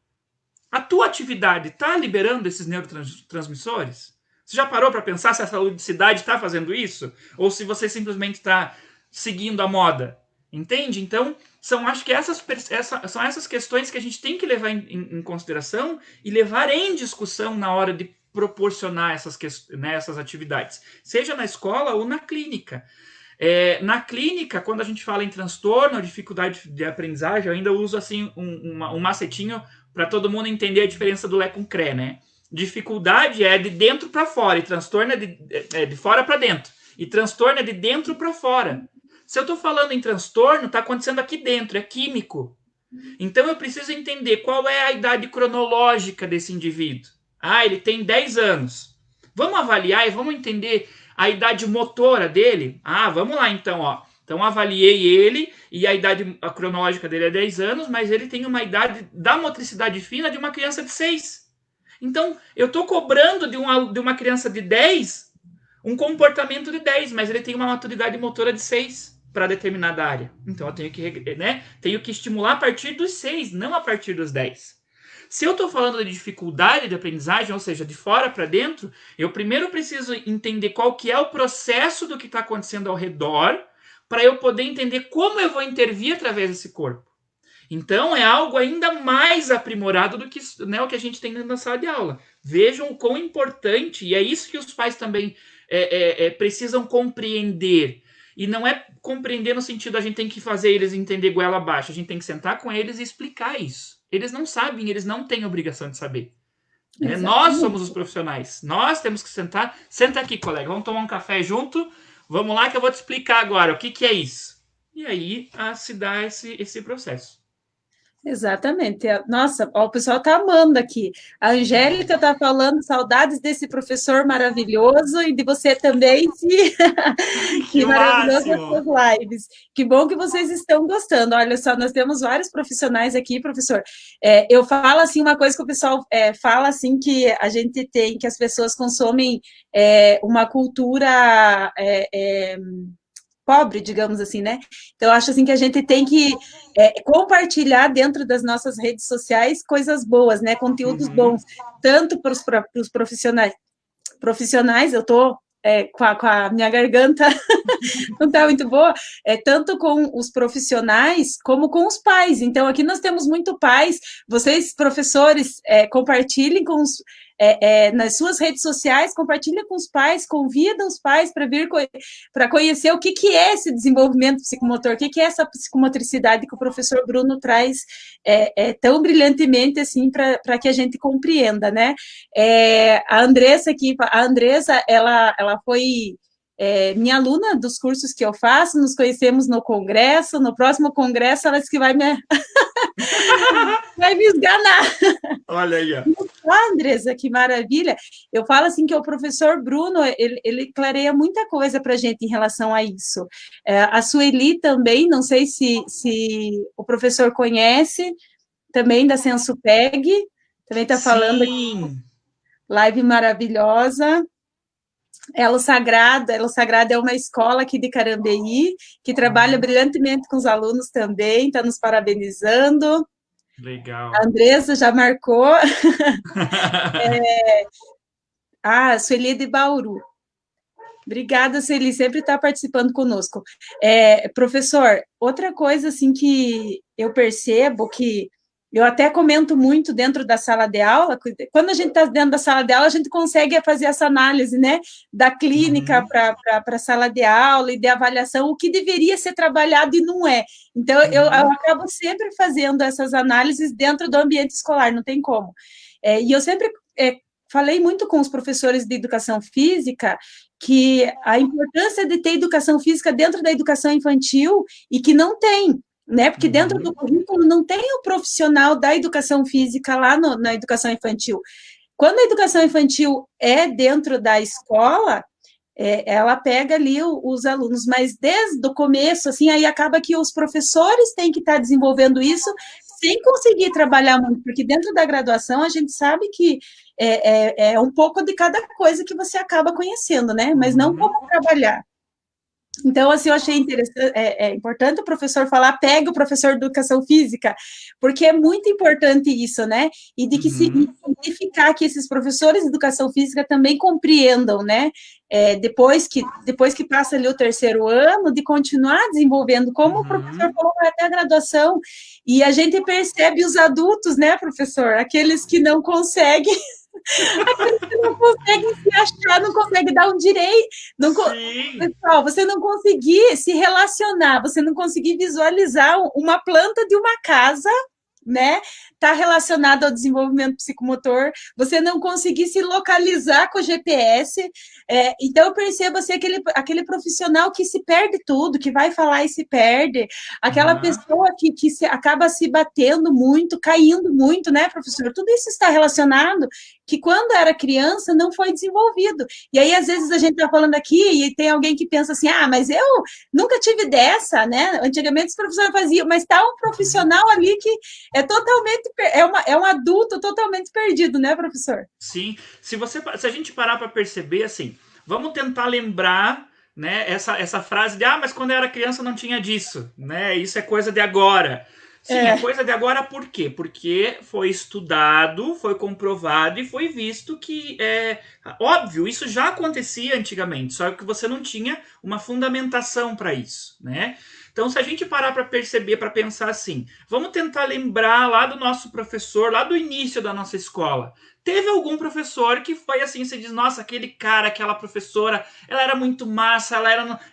A tua atividade está liberando esses neurotransmissores? Você já parou para pensar se essa ludicidade está fazendo isso? Ou se você simplesmente está seguindo a moda? Entende? Então, acho que são essas questões que a gente tem que levar em consideração e levar em discussão na hora de proporcionar essas atividades. Seja na escola ou na clínica. Na clínica, quando a gente fala em transtorno, dificuldade de aprendizagem, eu ainda uso assim um macetinho para todo mundo entender a diferença do Lé com CRE, né? Dificuldade é de dentro para fora, e transtorno é de fora para dentro. E transtorno é de dentro para fora. Se eu estou falando em transtorno, está acontecendo aqui dentro, é químico. Então eu preciso entender qual é a idade cronológica desse indivíduo. Ele tem 10 anos. Vamos avaliar e vamos entender a idade motora dele? Vamos lá então, ó. Então avaliei ele e a idade cronológica dele é 10 anos, mas ele tem uma idade da motricidade fina de uma criança de 6. Então, eu estou cobrando de uma criança de 10 um comportamento de 10, mas ele tem uma maturidade motora de 6 para determinada área. Então, eu tenho que estimular a partir dos 6, não a partir dos 10. Se eu estou falando de dificuldade de aprendizagem, ou seja, de fora para dentro, eu primeiro preciso entender qual que é o processo do que está acontecendo ao redor, para eu poder entender como eu vou intervir através desse corpo. Então, é algo ainda mais aprimorado do que, né, o que a gente tem dentro da sala de aula. Vejam o quão importante, e é isso que os pais também precisam compreender. E não é compreender no sentido a gente tem que fazer eles entender goela abaixo, a gente tem que sentar com eles e explicar isso. Eles não sabem, eles não têm obrigação de saber. Né? Nós somos os profissionais, nós temos que sentar. Senta aqui, colega, vamos tomar um café junto, vamos lá que eu vou te explicar agora o que é isso. E aí se dá esse processo. Exatamente. Nossa, o pessoal está amando aqui. A Angélica está falando saudades desse professor maravilhoso e de você também, que maravilhoso as suas lives. Que bom que vocês estão gostando. Olha só, nós temos vários profissionais aqui, professor. Eu falo assim uma coisa que o pessoal fala assim que a gente tem, que as pessoas consomem uma cultura pobre, digamos assim, né? Então, eu acho assim que a gente tem que compartilhar dentro das nossas redes sociais coisas boas, né? Conteúdos bons, tanto para os profissionais, eu estou com a minha garganta não está muito boa, tanto com os profissionais como com os pais. Então, aqui nós temos muito pais, vocês, professores, compartilhem nas suas redes sociais, compartilha com os pais, convida os pais para vir para conhecer o que é esse desenvolvimento psicomotor, o que é essa psicomotricidade que o professor Bruno traz tão brilhantemente assim para que a gente compreenda, né? A Andressa, ela foi minha aluna dos cursos que eu faço, nos conhecemos no congresso, no próximo congresso ela disse que vai me esganar. Olha aí, ó. Andressa, que maravilha. Eu falo assim que o professor Bruno, ele clareia muita coisa para a gente em relação a isso. A Sueli também, não sei se o professor conhece, também da Sensupeg, também está falando aqui, live maravilhosa. Elo Sagrado é uma escola aqui de Carambeí, que trabalha brilhantemente com os alunos também, está nos parabenizando. Legal. A Andressa já marcou. Sueli de Bauru. Obrigada, Sueli, sempre está participando conosco. Professor, outra coisa assim que eu percebo que eu até comento muito dentro da sala de aula, quando a gente está dentro da sala de aula, a gente consegue fazer essa análise, né, da clínica para a sala de aula e de avaliação, o que deveria ser trabalhado e não é. Então, eu acabo sempre fazendo essas análises dentro do ambiente escolar, não tem como. E eu sempre falei muito com os professores de educação física que a importância de ter educação física dentro da educação infantil e que não tem, né? Porque dentro do currículo não tem o profissional da educação física lá na educação infantil. Quando a educação infantil é dentro da escola, ela pega ali os alunos, mas desde o começo, assim, aí acaba que os professores têm que estar desenvolvendo isso sem conseguir trabalhar muito, porque dentro da graduação a gente sabe que é um pouco de cada coisa que você acaba conhecendo, né? Mas não como trabalhar. Então, assim, eu achei interessante, importante o professor falar, pega o professor de educação física, porque é muito importante isso, né? E de que significar que esses professores de educação física também compreendam, né? Depois que passa ali o terceiro ano, de continuar desenvolvendo, como o professor falou, até a graduação. E a gente percebe os adultos, né, professor? Aqueles que não conseguem. Aqueles que não conseguem se achar, não conseguem dar um direito. Pessoal, você não conseguir se relacionar, você não conseguir visualizar uma planta de uma casa, né? Está relacionado ao desenvolvimento psicomotor, você não conseguir se localizar com o GPS. Então, eu percebo assim, aquele profissional que se perde tudo, que vai falar e se perde, aquela pessoa que acaba se batendo muito, caindo muito, né, professor? Tudo isso está relacionado que quando era criança não foi desenvolvido. E aí, às vezes, a gente está falando aqui e tem alguém que pensa assim, mas eu nunca tive dessa, né? Antigamente os professores faziam, mas está um profissional ali que é totalmente, é um adulto totalmente perdido, né, professor? Sim. Se a gente parar para perceber, assim, vamos tentar lembrar, né, essa frase de, mas quando eu era criança não tinha disso, né? Isso é coisa de agora. Sim, é coisa de agora por quê? Porque foi estudado, foi comprovado e foi visto que, óbvio, isso já acontecia antigamente, só que você não tinha uma fundamentação para isso, né? Então, se a gente parar para perceber, para pensar assim, vamos tentar lembrar lá do nosso professor, lá do início da nossa escola. Teve algum professor que foi assim, você diz, nossa, aquele cara, aquela professora, ela era muito massa,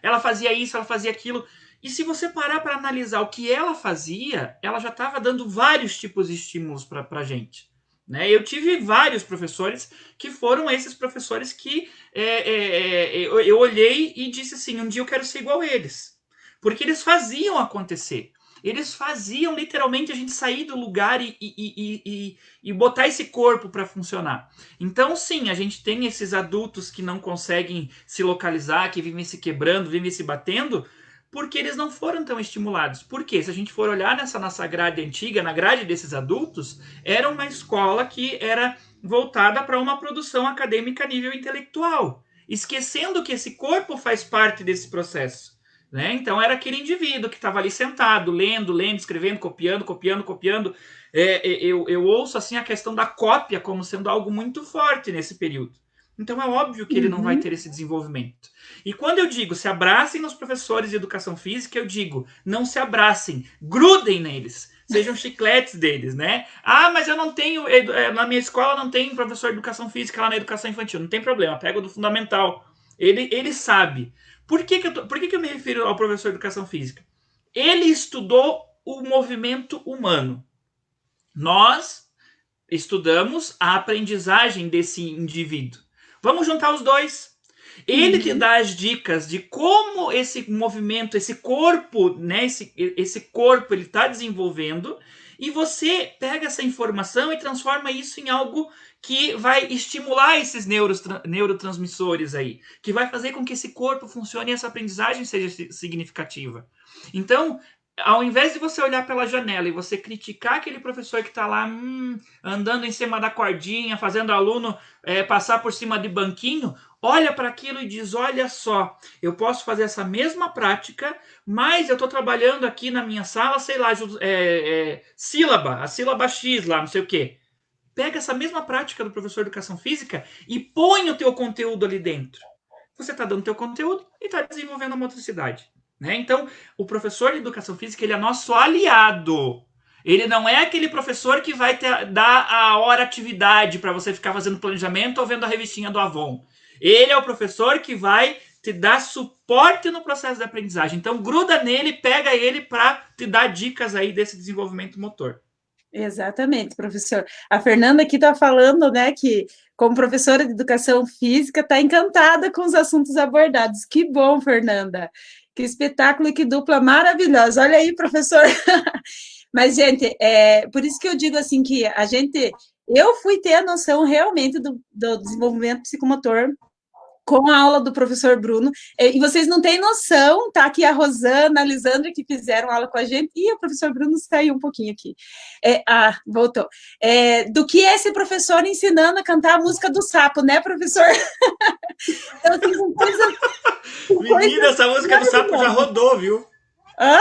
ela fazia isso, ela fazia aquilo. E se você parar para analisar o que ela fazia, ela já estava dando vários tipos de estímulos para a gente. Né? Eu tive vários professores que foram esses professores que eu olhei e disse assim, um dia eu quero ser igual a eles. Porque eles faziam acontecer. Eles faziam literalmente a gente sair do lugar e botar esse corpo para funcionar. Então, sim, a gente tem esses adultos que não conseguem se localizar, que vivem se quebrando, vivem se batendo, porque eles não foram tão estimulados. Por quê? Se a gente for olhar nessa nossa grade antiga, na grade desses adultos, era uma escola que era voltada para uma produção acadêmica a nível intelectual, esquecendo que esse corpo faz parte desse processo. Né? Então era aquele indivíduo que estava ali sentado, lendo, escrevendo, copiando. Eu ouço assim a questão da cópia como sendo algo muito forte nesse período. Então é óbvio que ele não vai ter esse desenvolvimento. E quando eu digo se abracem nos professores de educação física, eu digo não se abracem, grudem neles. sejam chicletes deles, né? Mas eu não tenho, na minha escola não tem professor de educação física lá na educação infantil. Não tem problema, pega o do fundamental. Ele sabe. Por que eu me refiro ao professor de educação física? Ele estudou o movimento humano. Nós estudamos a aprendizagem desse indivíduo. Vamos juntar os dois. Ele te dá as dicas de como esse movimento, esse corpo, né, esse corpo ele está desenvolvendo, e você pega essa informação e transforma isso em algo que vai estimular esses neurotransmissores aí, que vai fazer com que esse corpo funcione e essa aprendizagem seja significativa. Então, ao invés de você olhar pela janela e você criticar aquele professor que está lá andando em cima da cordinha, fazendo o aluno passar por cima de banquinho, olha para aquilo e diz, olha só, eu posso fazer essa mesma prática, mas eu estou trabalhando aqui na minha sala, sei lá, sílaba, a sílaba X lá, não sei o quê. Pega essa mesma prática do professor de educação física e põe o teu conteúdo ali dentro. Você está dando o teu conteúdo e está desenvolvendo a motricidade. Né? Então, o professor de educação física ele é nosso aliado. Ele não é aquele professor que vai dar a hora atividade para você ficar fazendo planejamento ou vendo a revistinha do Avon. Ele é o professor que vai te dar suporte no processo de aprendizagem. Então, gruda nele, pega ele para te dar dicas aí desse desenvolvimento motor. Exatamente, professor. A Fernanda aqui está falando, né, que como professora de educação física está encantada com os assuntos abordados. Que bom, Fernanda. Que espetáculo e que dupla maravilhosa. Olha aí, professor. Mas, gente, por isso que eu digo assim que eu fui ter a noção realmente do desenvolvimento psicomotor com a aula do professor Bruno, e vocês não têm noção, tá aqui a Rosana, a Lisandra, que fizeram aula com a gente, e o professor Bruno saiu um pouquinho aqui, voltou, do que é esse professor ensinando a cantar a música do sapo, né, professor? Então, assim, são coisas... Menina, essa música do sapo já rodou, viu? Hã?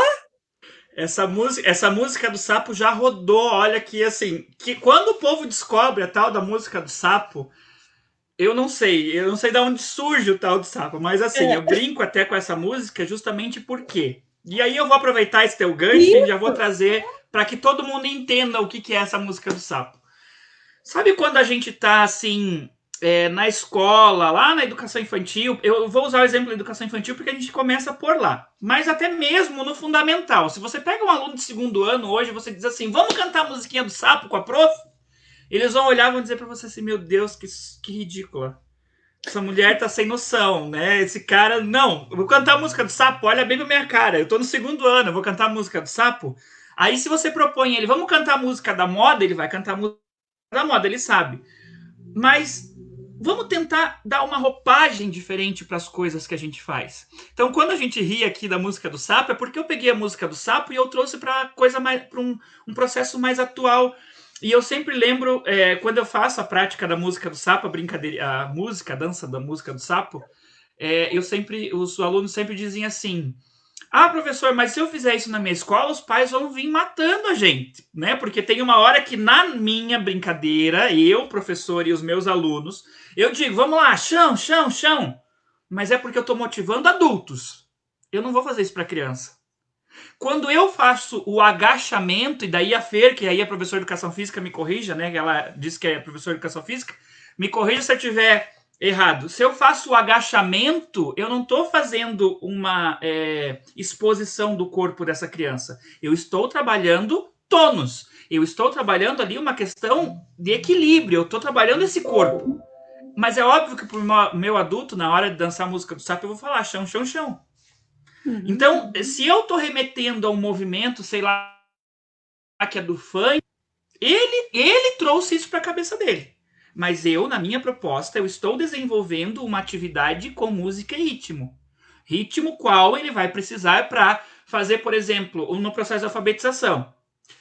Essa música do sapo já rodou, olha que assim, que quando o povo descobre a tal da música do sapo, eu não sei de onde surge o tal do sapo, mas assim, eu brinco até com essa música justamente porque. E aí eu vou aproveitar esse teu gancho e já vou trazer para que todo mundo entenda o que é essa música do sapo. Sabe quando a gente tá assim, na escola, lá na educação infantil, eu vou usar o exemplo da educação infantil porque a gente começa por lá, mas até mesmo no fundamental. Se você pega um aluno de segundo ano hoje, você diz assim, vamos cantar a musiquinha do sapo com a prof? Eles vão olhar e vão dizer para você assim, meu Deus, que ridícula. Essa mulher tá sem noção, né? Esse cara, não, eu vou cantar a música do sapo, olha bem pra minha cara, eu tô no segundo ano, eu vou cantar a música do sapo. Aí se você propõe ele, vamos cantar a música da moda, ele vai cantar a música da moda, ele sabe. Mas vamos tentar dar uma roupagem diferente para as coisas que a gente faz. Então, quando a gente ri aqui da música do sapo, é porque eu peguei a música do sapo e eu trouxe para um processo mais atual. E eu sempre lembro, quando eu faço a prática da música do sapo, a dança da música do sapo, os alunos sempre dizem assim, professor, mas se eu fizer isso na minha escola, os pais vão vir matando a gente, né? Porque tem uma hora que na minha brincadeira, eu, professor e os meus alunos, eu digo, vamos lá, chão, chão, chão. Mas é porque eu estou motivando adultos. Eu não vou fazer isso para criança. Quando eu faço o agachamento, e daí a Fer, que aí é professora de educação física, me corrija, né? Ela disse que é professora de educação física, me corrija se eu estiver errado. Se eu faço o agachamento, eu não estou fazendo uma exposição do corpo dessa criança. Eu estou trabalhando tônus. Eu estou trabalhando ali uma questão de equilíbrio. Eu estou trabalhando esse corpo. Mas é óbvio que para o meu adulto, na hora de dançar a música do sapo, eu vou falar chão, chão, chão. Então, se eu estou remetendo a um movimento, sei lá, que é do funk, ele trouxe isso para a cabeça dele. Mas eu, na minha proposta, eu estou desenvolvendo uma atividade com música e ritmo. Ritmo qual ele vai precisar para fazer, por exemplo, no processo de alfabetização.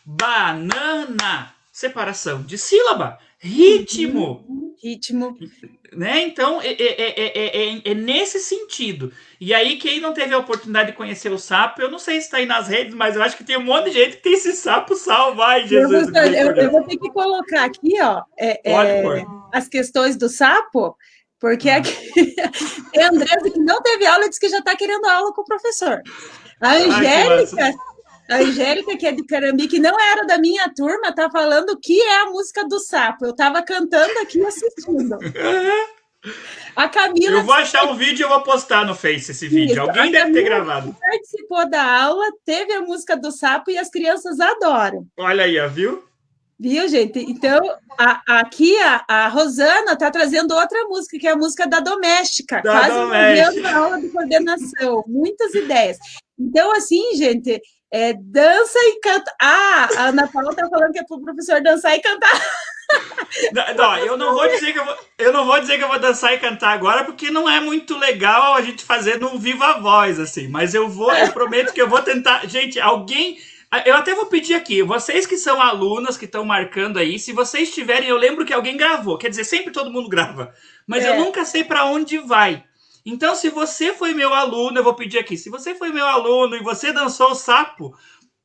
Banana, separação de sílaba, ritmo. Ritmo. Né? Então, é nesse sentido. E aí, quem não teve a oportunidade de conhecer o sapo, eu não sei se está aí nas redes, mas eu acho que tem um monte de gente que tem esse sapo salvo. Ai, Jesus. Eu vou ter que colocar aqui, ó, as questões do sapo, porque aqui tem a Andresa que não teve aula e disse que já está querendo aula com o professor. A Angélica A Angélica, que é de Carambi, que não era da minha turma, tá falando que é a música do sapo. Eu tava cantando aqui assistindo. A Eu Camila vou achar um vídeo e eu vou postar no Face esse vídeo. isso. A Alguém deve ter Camila gravado. participou da aula, teve a música do sapo e as crianças adoram. Olha aí, ó, viu? Viu, gente? Então, aqui a Rosana está trazendo outra música, que é a música da Doméstica, Da quase morrendo doméstica. na aula de coordenação. Muitas ideias. Então, assim, gente, dança e canta. Ah, a Ana Paula está falando que é para o professor dançar e cantar. Não, eu não vou dizer que eu não vou dizer que eu vou dançar e cantar agora, porque não é muito legal a gente fazer no viva voz, assim. Mas eu prometo que eu vou tentar. Gente, alguém. Eu até vou pedir aqui, vocês que são alunas, que estão marcando aí, se vocês tiverem, eu lembro que alguém gravou. Quer dizer, sempre todo mundo grava. Mas eu nunca sei para onde vai. Então, se você foi meu aluno, eu vou pedir aqui. Se você foi meu aluno e você dançou o sapo,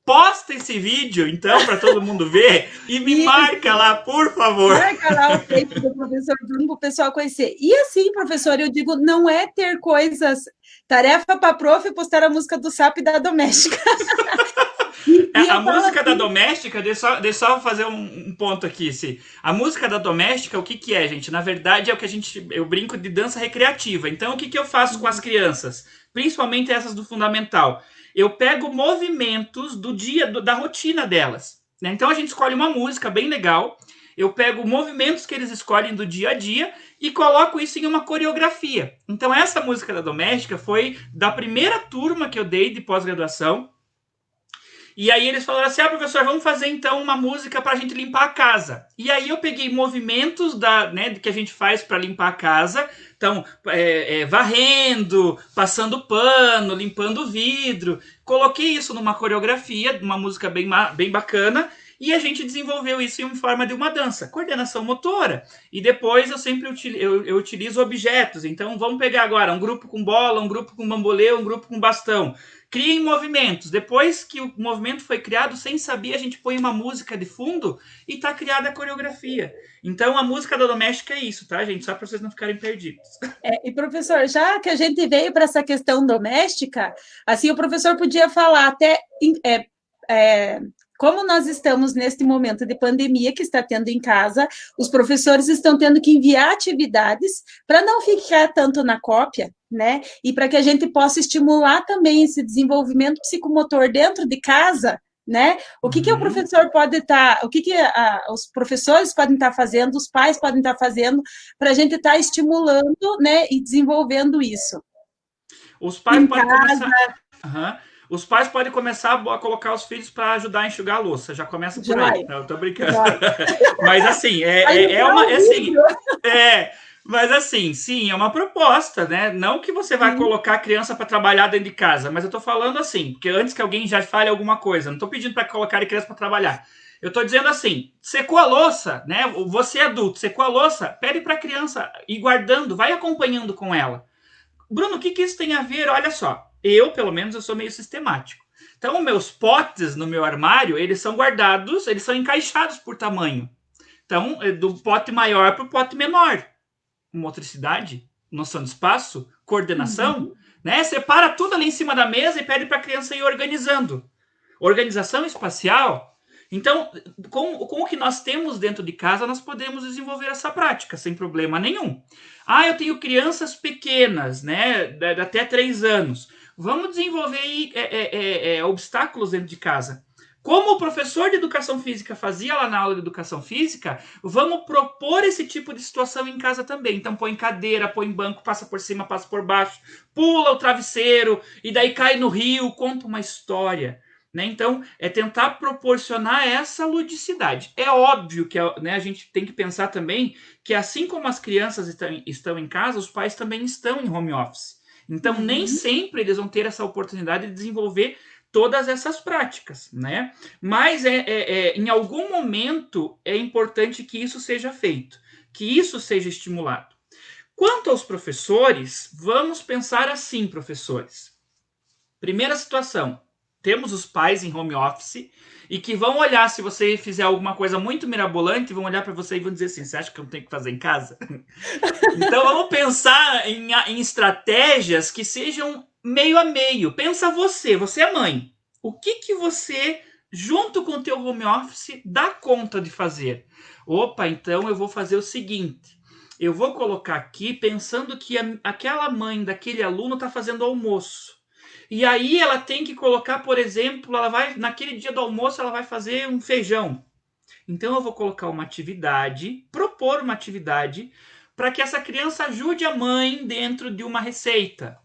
posta esse vídeo, então, para todo mundo ver e me marca lá, por favor. Marca lá o Face do professor Bruno para o pessoal conhecer. E assim, professor, eu digo, não é ter coisas, tarefa para prof postar a música do sapo e da doméstica. A música da doméstica, deixa eu só fazer um ponto aqui. A música da doméstica, o que é, gente? Na verdade, é o que eu brinco de dança recreativa. Então, o que eu faço com as crianças? Principalmente essas do fundamental. Eu pego movimentos do dia, da rotina delas. Né? Então, a gente escolhe uma música bem legal. Eu pego movimentos que eles escolhem do dia a dia e coloco isso em uma coreografia. Então, essa música da doméstica foi da primeira turma que eu dei de pós-graduação. E aí eles falaram assim, professor, vamos fazer então uma música para a gente limpar a casa. E aí eu peguei movimentos que a gente faz para limpar a casa. Então, varrendo, passando pano, limpando vidro. Coloquei isso numa coreografia, uma música bem bacana. E a gente desenvolveu isso em forma de uma dança, coordenação motora. E depois eu sempre eu utilizo objetos. Então, vamos pegar agora um grupo com bola, um grupo com bambolê, um grupo com bastão. Criem movimentos. Depois que o movimento foi criado, sem saber, a gente põe uma música de fundo e está criada a coreografia. Então, a música da doméstica é isso, tá, gente? Só para vocês não ficarem perdidos. E, professor, já que a gente veio para essa questão doméstica, assim, o professor podia falar até... como nós estamos neste momento de pandemia que está tendo em casa, os professores estão tendo que enviar atividades para não ficar tanto na cópia, né? E para que a gente possa estimular também esse desenvolvimento psicomotor dentro de casa, né? O que o professor pode estar, os professores podem estar fazendo, os pais podem estar fazendo para a gente estar estimulando, né? E desenvolvendo isso. Os pais podem começar. Os pais podem começar a colocar os filhos para ajudar a enxugar a louça. Já começa por aí. Não, eu tô brincando. Mas assim, mas assim, sim, é uma proposta, né? Não que você vai colocar a criança para trabalhar dentro de casa, mas eu tô falando assim, porque antes que alguém já fale alguma coisa, não tô pedindo para colocar a criança para trabalhar. Eu tô dizendo assim, secou a louça, né? Você adulto, secou a louça, pede para a criança ir guardando, vai acompanhando com ela. Bruno, o que isso tem a ver? Olha só, pelo menos, eu sou meio sistemático. Então, meus potes no meu armário, eles são guardados, eles são encaixados por tamanho. Então, do pote maior para o pote menor. Motricidade, noção de espaço, coordenação, né? Separa tudo ali em cima da mesa e pede para a criança ir organizando. Organização espacial. Então, com o que nós temos dentro de casa, nós podemos desenvolver essa prática sem problema nenhum. Eu tenho crianças pequenas, né, até 3 anos. Vamos desenvolver obstáculos dentro de casa. Como o professor de educação física fazia lá na aula de educação física, vamos propor esse tipo de situação em casa também. Então, põe cadeira, põe banco, passa por cima, passa por baixo, pula o travesseiro, e daí cai no rio, conta uma história. Né? Então, é tentar proporcionar essa ludicidade. É óbvio que a gente tem que pensar também que, assim como as crianças estão em casa, os pais também estão em home office. Então, nem sempre eles vão ter essa oportunidade de desenvolver todas essas práticas, né? Mas em algum momento é importante que isso seja feito, que isso seja estimulado. Quanto aos professores, vamos pensar assim, professores. Primeira situação, temos os pais em home office e que vão olhar, se você fizer alguma coisa muito mirabolante, vão olhar para você e vão dizer assim, você acha que eu não tenho que fazer em casa? Então vamos pensar em estratégias que sejam meio a meio. Pensa você é mãe. O que você, junto com o teu home office, dá conta de fazer? Opa, então eu vou fazer o seguinte, eu vou colocar aqui pensando que aquela mãe daquele aluno está fazendo almoço. E aí ela tem que colocar, por exemplo, ela vai naquele dia do almoço ela vai fazer um feijão. Então eu vou colocar uma atividade, propor uma atividade para que essa criança ajude a mãe dentro de uma receita.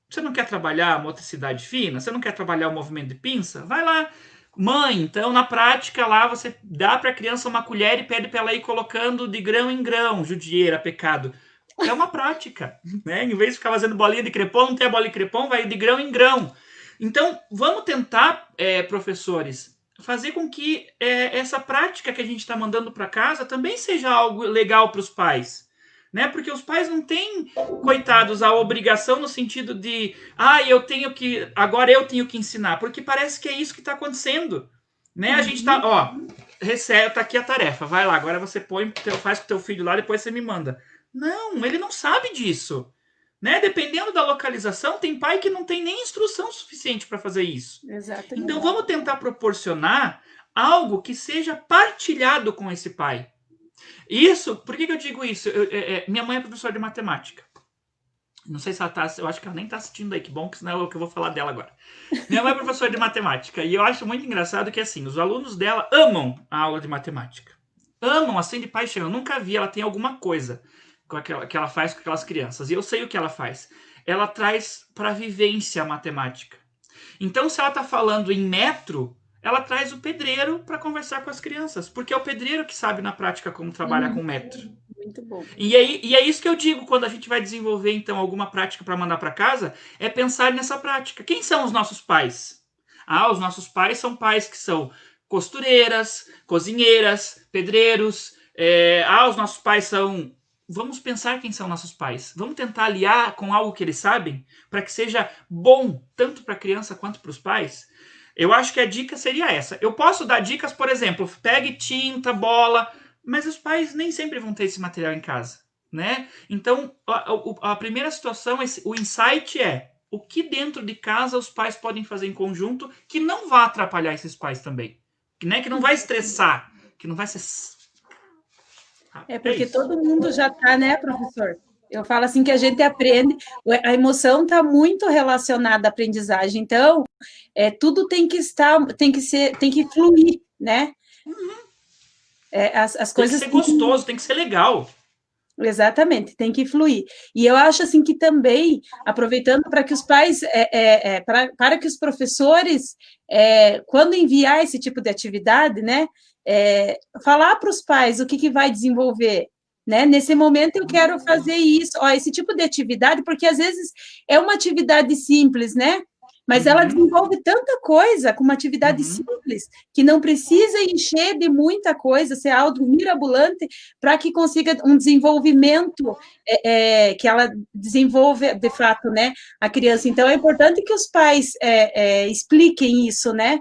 Você não quer trabalhar a motricidade fina? Você não quer trabalhar o movimento de pinça? Vai lá. Mãe, então na prática lá você dá para a criança uma colher e pede para ela ir colocando de grão em grão, judieira, pecado. É uma prática, né? Em vez de ficar fazendo bolinha de crepom, não tem a bolinha de crepom, vai de grão em grão. Então, vamos tentar, professores, fazer com que essa prática que a gente está mandando para casa também seja algo legal para os pais. Né? Porque os pais não têm, coitados, a obrigação no sentido de agora eu tenho que ensinar, porque parece que é isso que está acontecendo. Né? A gente tá, recebe, tá aqui a tarefa, vai lá, agora você faz com o teu filho lá, depois você me manda. Não, ele não sabe disso. Né? Dependendo da localização, tem pai que não tem nem instrução suficiente para fazer isso. Exatamente. Então vamos tentar proporcionar algo que seja partilhado com esse pai. Isso, por que eu digo isso? Minha mãe é professora de matemática. Não sei se ela tá, eu acho que ela nem tá assistindo aí, que bom que senão é o que eu vou falar dela agora. Minha mãe é professora de matemática e eu acho muito engraçado que assim, os alunos dela amam a aula de matemática. Amam, assim, de paixão. Eu nunca vi ela tem alguma coisa que ela faz com aquelas crianças. E eu sei o que ela faz. Ela traz para vivência a matemática. Então, se ela está falando em metro, ela traz o pedreiro para conversar com as crianças, porque é o pedreiro que sabe na prática como trabalhar com metro. Muito bom. E é isso que eu digo quando a gente vai desenvolver, então, alguma prática para mandar para casa, é pensar nessa prática. Quem são os nossos pais? Os nossos pais são pais que são costureiras, cozinheiras, pedreiros. Os nossos pais são... Vamos pensar quem são nossos pais. Vamos tentar aliar com algo que eles sabem para que seja bom tanto para a criança quanto para os pais. Eu acho que a dica seria essa. Eu posso dar dicas, por exemplo, pegue tinta, bola, mas os pais nem sempre vão ter esse material em casa, né? Então, a primeira situação, o insight é o que dentro de casa os pais podem fazer em conjunto que não vai atrapalhar esses pais também, né? Que não vai estressar, que não vai ser... Porque todo mundo já está, né, professor? Eu falo assim que a gente aprende, a emoção está muito relacionada à aprendizagem, então tudo tem que fluir, né? As coisas tem que ser gostoso, tem que ser legal. Exatamente, tem que fluir. E eu acho assim que também, aproveitando para que os pais, para que os professores, quando enviar esse tipo de atividade, né, falar para os pais o que vai desenvolver. Né? Nesse momento eu quero fazer isso, esse tipo de atividade, porque às vezes é uma atividade simples, né? Mas ela desenvolve tanta coisa com uma atividade simples, que não precisa encher de muita coisa, ser algo mirabolante, para que consiga um desenvolvimento, que ela desenvolva, de fato, né, a criança. Então, é importante que os pais expliquem isso, né?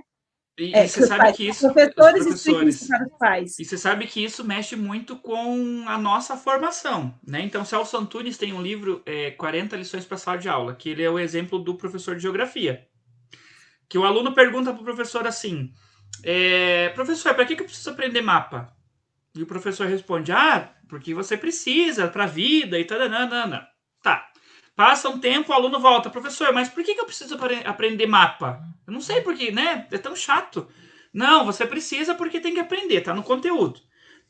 E você sabe que isso... Os professores expliquem isso para os pais. E você sabe que isso mexe muito com a nossa formação, né? Então, Celso Antunes tem um livro, 40 lições para a sala de aula, que ele é o exemplo do professor de geografia. Que o aluno pergunta para o professor assim, professor, para que eu preciso aprender mapa? E o professor responde, porque você precisa para a vida e tal. Tá. Passa um tempo, o aluno volta, professor, mas por que eu preciso aprender mapa? Eu não sei por quê, né? É tão chato. Não, você precisa porque tem que aprender, tá no conteúdo.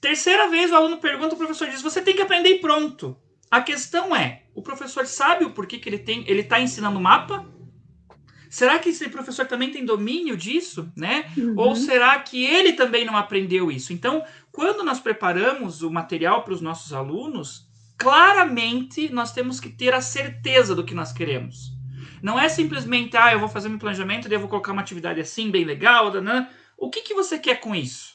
Terceira vez o aluno pergunta, o professor diz, você tem que aprender e pronto. A questão é, o professor sabe o porquê que ele está ensinando mapa? Será que esse professor também tem domínio disso, né? Ou será que ele também não aprendeu isso? Então, quando nós preparamos o material para os nossos alunos, claramente nós temos que ter a certeza do que nós queremos. Não é simplesmente, eu vou fazer meu planejamento, daí eu vou colocar uma atividade assim, bem legal, o que você quer com isso?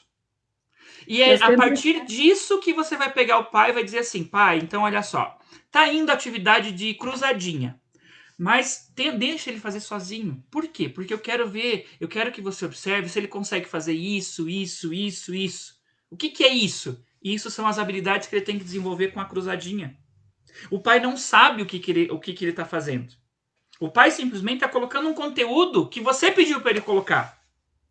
E é a partir disso que você vai pegar o pai e vai dizer assim, pai, então olha só, tá indo a atividade de cruzadinha, mas deixa ele fazer sozinho. Por quê? Porque eu quero que você observe se ele consegue fazer isso. O que é isso? Isso são as habilidades que ele tem que desenvolver com a cruzadinha. O pai não sabe o que ele está fazendo. O pai simplesmente está colocando um conteúdo que você pediu para ele colocar.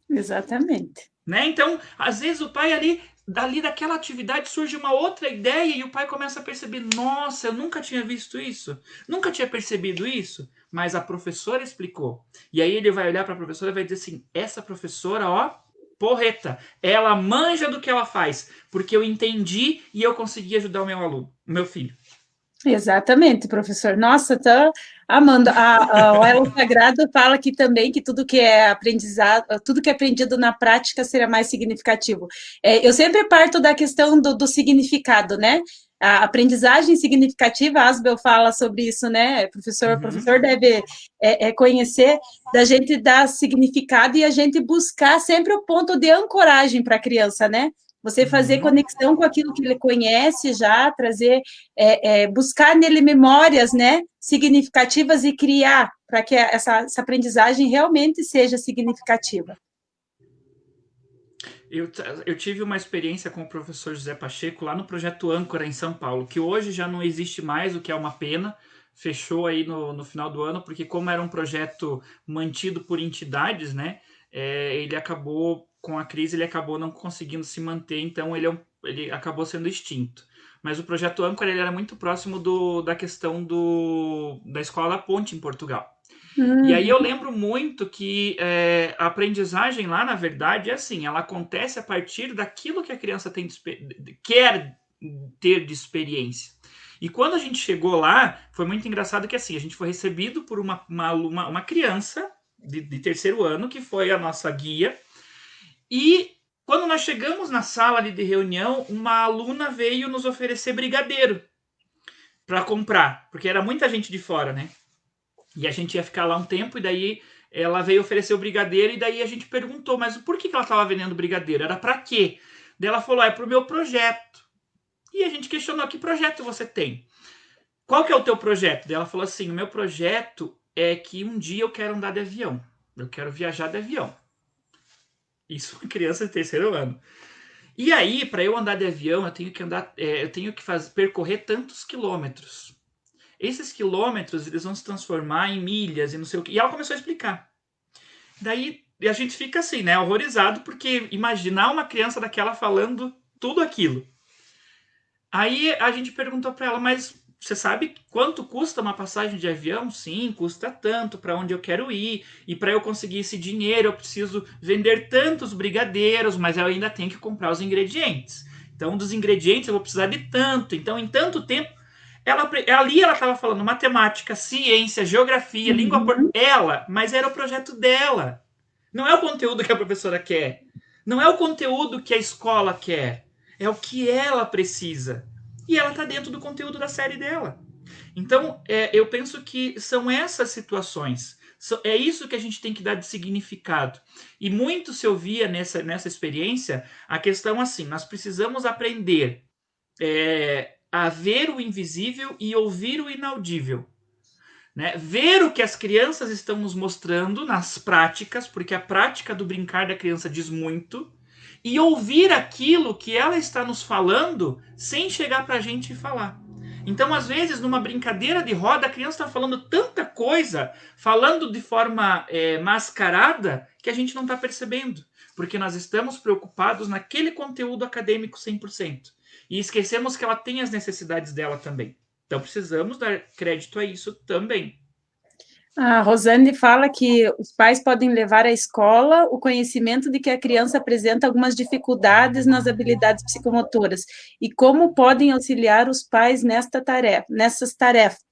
Exatamente. Né? Então, às vezes o pai ali, dali daquela atividade surge uma outra ideia e o pai começa a perceber, nossa, eu nunca tinha visto isso, nunca tinha percebido isso, mas a professora explicou. E aí ele vai olhar para a professora e vai dizer assim, essa professora, ó, porreta, ela manja do que ela faz, porque eu entendi e eu consegui ajudar o meu aluno, o meu filho. Exatamente, professor. Nossa, tá amando. O Elo Sagrado fala aqui também que tudo que é aprendizado, tudo que é aprendido na prática será mais significativo. Eu sempre parto da questão do significado, né? A aprendizagem significativa, a Asbel fala sobre isso, né? O professor deve conhecer da gente dar significado e a gente buscar sempre o ponto de ancoragem para a criança, né? Você fazer conexão com aquilo que ele conhece já, trazer, buscar nele memórias, né, significativas e criar para que essa aprendizagem realmente seja significativa. Eu tive uma experiência com o professor José Pacheco lá no Projeto Âncora, em São Paulo, que hoje já não existe mais, o que é uma pena. Fechou aí no final do ano, porque como era um projeto mantido por entidades, né, ele acabou, com a crise, ele acabou não conseguindo se manter, então ele acabou sendo extinto. Mas o Projeto Âncora ele era muito próximo da questão da Escola da Ponte, em Portugal. E aí eu lembro muito que a aprendizagem lá, na verdade, é assim, ela acontece a partir daquilo que a criança quer ter de experiência. E quando a gente chegou lá, foi muito engraçado que assim, a gente foi recebido por uma criança de terceiro ano, que foi a nossa guia, e quando nós chegamos na sala de reunião, uma aluna veio nos oferecer brigadeiro para comprar, porque era muita gente de fora, né? E a gente ia ficar lá um tempo, e daí ela veio oferecer o brigadeiro, e daí a gente perguntou, mas por que ela estava vendendo brigadeiro? Era para quê? Daí ela falou, é pro meu projeto. E a gente questionou, que projeto você tem? Qual que é o teu projeto? Daí ela falou assim, o meu projeto é que um dia eu quero andar de avião. Eu quero viajar de avião. Isso, uma criança de terceiro ano. E aí, para eu andar de avião, eu tenho que percorrer tantos quilômetros. Esses quilômetros, eles vão se transformar em milhas e não sei o que. E ela começou a explicar. Daí a gente fica assim, né, horrorizado, porque imaginar uma criança daquela falando tudo aquilo. Aí a gente perguntou para ela, mas você sabe quanto custa uma passagem de avião? Sim, custa tanto para onde eu quero ir. E para eu conseguir esse dinheiro, eu preciso vender tantos brigadeiros, mas eu ainda tenho que comprar os ingredientes. Então, dos ingredientes eu vou precisar de tanto. Então, em tanto tempo, ali ela estava falando matemática, ciência, geografia, língua mas era o projeto dela. Não é o conteúdo que a professora quer. Não é o conteúdo que a escola quer. É o que ela precisa. E ela está dentro do conteúdo da série dela. Então, eu penso que são essas situações. É isso que a gente tem que dar de significado. E muito se ouvia nessa experiência a questão assim: nós precisamos aprender a ver o invisível e ouvir o inaudível. Né? Ver o que as crianças estão nos mostrando nas práticas, porque a prática do brincar da criança diz muito, e ouvir aquilo que ela está nos falando sem chegar para a gente e falar. Então, às vezes, numa brincadeira de roda, a criança está falando tanta coisa, falando de forma mascarada, que a gente não está percebendo, porque nós estamos preocupados naquele conteúdo acadêmico 100%. E esquecemos que ela tem as necessidades dela também. Então precisamos dar crédito a isso também. A Rosane fala que os pais podem levar à escola o conhecimento de que a criança apresenta algumas dificuldades nas habilidades psicomotoras e como podem auxiliar os pais nessas tarefas.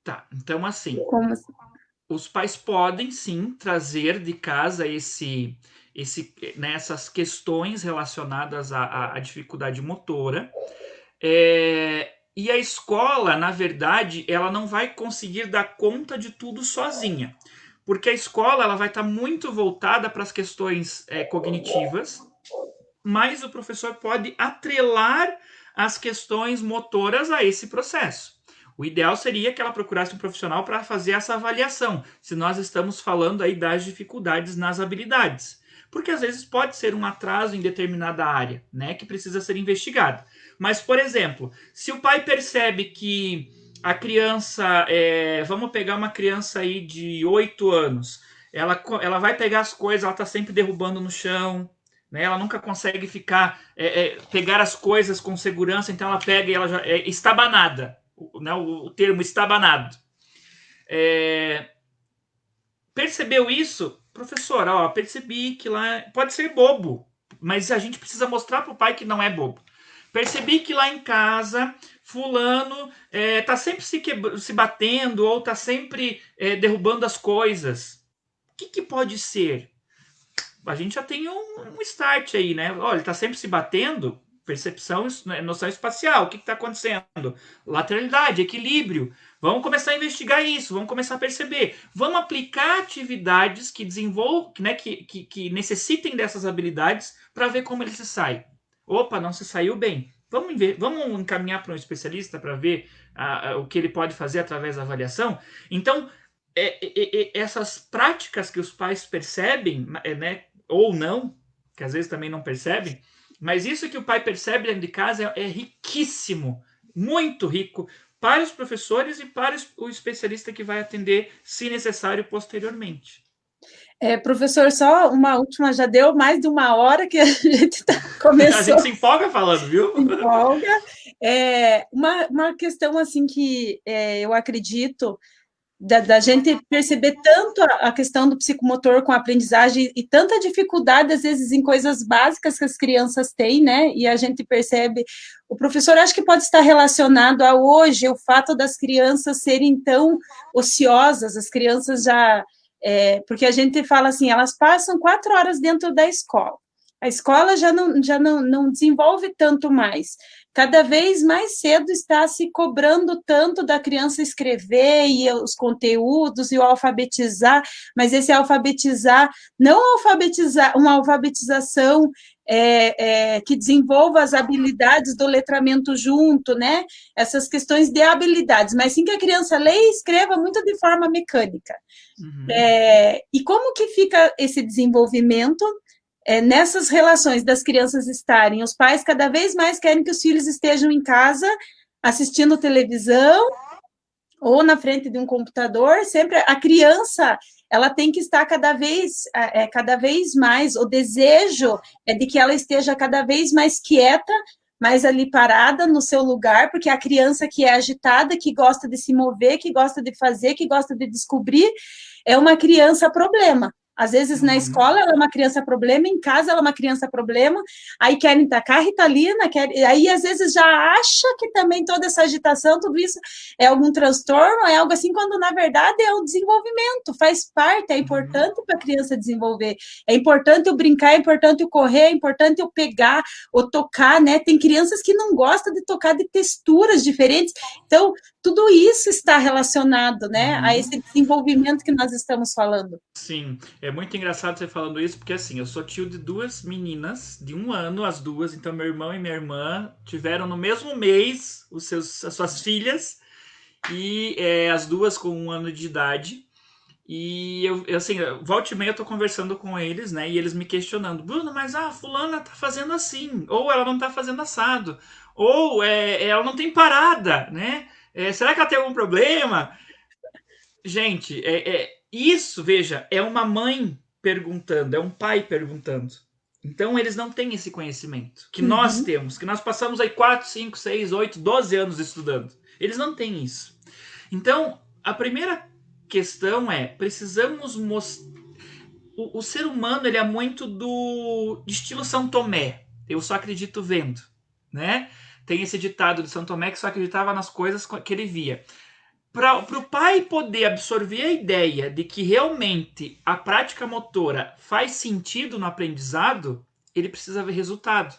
Tá, então assim, Como assim? os pais podem sim trazer de casa essas questões relacionadas à dificuldade motora. E a escola, na verdade, ela não vai conseguir dar conta de tudo sozinha, porque a escola ela vai estar muito voltada para as questões cognitivas, mas o professor pode atrelar as questões motoras a esse processo. O ideal seria que ela procurasse um profissional para fazer essa avaliação, se nós estamos falando aí das dificuldades nas habilidades. Porque às vezes pode ser um atraso em determinada área, né, que precisa ser investigado. Mas, por exemplo, se o pai percebe que a criança, vamos pegar uma criança aí de 8 anos, ela vai pegar as coisas, ela está sempre derrubando no chão, né? Ela nunca consegue pegar as coisas com segurança, então ela pega e ela já é estabanada, né? O termo estabanado. Percebeu isso? Professor, ó, percebi que lá pode ser bobo, mas a gente precisa mostrar para o pai que não é bobo. Percebi que lá em casa, fulano tá sempre se batendo ou tá sempre derrubando as coisas. O que pode ser? A gente já tem um start aí, né? Olha, ele tá sempre se batendo, percepção, noção espacial. O que está acontecendo? Lateralidade, equilíbrio. Vamos começar a investigar isso, vamos começar a perceber. Vamos aplicar atividades que desenvolvam, né, que necessitem dessas habilidades para ver como ele se sai. Opa, não se saiu bem. Vamos encaminhar para um especialista para ver o que ele pode fazer através da avaliação. Então, essas práticas que os pais percebem, né, ou não, que às vezes também não percebem, mas isso que o pai percebe dentro de casa é riquíssimo, muito rico, para os professores e para o especialista que vai atender, se necessário, posteriormente. Professor, só uma última, já deu mais de 1 hora que a gente começou. A gente se empolga falando, viu? Se empolga. Uma questão assim que eu acredito da gente perceber tanto a questão do psicomotor com a aprendizagem e tanta dificuldade, às vezes, em coisas básicas que as crianças têm, né? E a gente percebe. O professor acho que pode estar relacionado a hoje o fato das crianças serem tão ociosas, as crianças já. Porque a gente fala assim, elas passam 4 horas dentro da escola. A escola já não desenvolve tanto mais. Cada vez mais cedo está se cobrando tanto da criança escrever e os conteúdos e o alfabetizar, mas esse alfabetizar, não alfabetizar, uma alfabetização que desenvolva as habilidades do letramento junto, né? Essas questões de habilidades, mas sim que a criança leia e escreva muito de forma mecânica. Uhum. E como que fica esse desenvolvimento nessas relações das crianças estarem? Os pais cada vez mais querem que os filhos estejam em casa assistindo televisão ou na frente de um computador. Sempre a criança ela tem que estar cada vez mais, o desejo é de que ela esteja cada vez mais quieta, mais ali parada no seu lugar, porque a criança que é agitada, que gosta de se mover, que gosta de fazer, que gosta de descobrir, é uma criança problema. Às vezes na escola ela é uma criança problema, em casa ela é uma criança problema, aí querem tacar Ritalina, aí às vezes já acha que também toda essa agitação, tudo isso é algum transtorno, é algo assim, quando na verdade é o desenvolvimento, faz parte, é importante para a criança desenvolver, é importante eu brincar, é importante eu correr, é importante eu pegar ou tocar, né? Tem crianças que não gostam de tocar de texturas diferentes, então tudo isso está relacionado, né, a esse desenvolvimento que nós estamos falando. Sim, é muito engraçado você falando isso, porque assim, eu sou tio de 2 meninas, de 1 ano, as duas, então meu irmão e minha irmã tiveram no mesmo mês as suas filhas, e as duas com 1 ano de idade. E eu assim, volta e meia eu tô conversando com eles, né? E eles me questionando, Bruno, mas a fulana tá fazendo assim, ou ela não tá fazendo assado, ou ela não tem parada, né? Será que ela tem algum problema? Gente, isso, veja, é uma mãe perguntando, é um pai perguntando. Então eles não têm esse conhecimento que nós temos, que nós passamos aí 4, 5, 6, 8, 12 anos estudando. Eles não têm isso. Então, a primeira questão precisamos mostrar. O ser humano ele é muito de estilo São Tomé. Eu só acredito vendo, né? Tem esse ditado de São Tomé que só acreditava nas coisas que ele via. Para o pai poder absorver a ideia de que realmente a prática motora faz sentido no aprendizado, ele precisa ver resultado.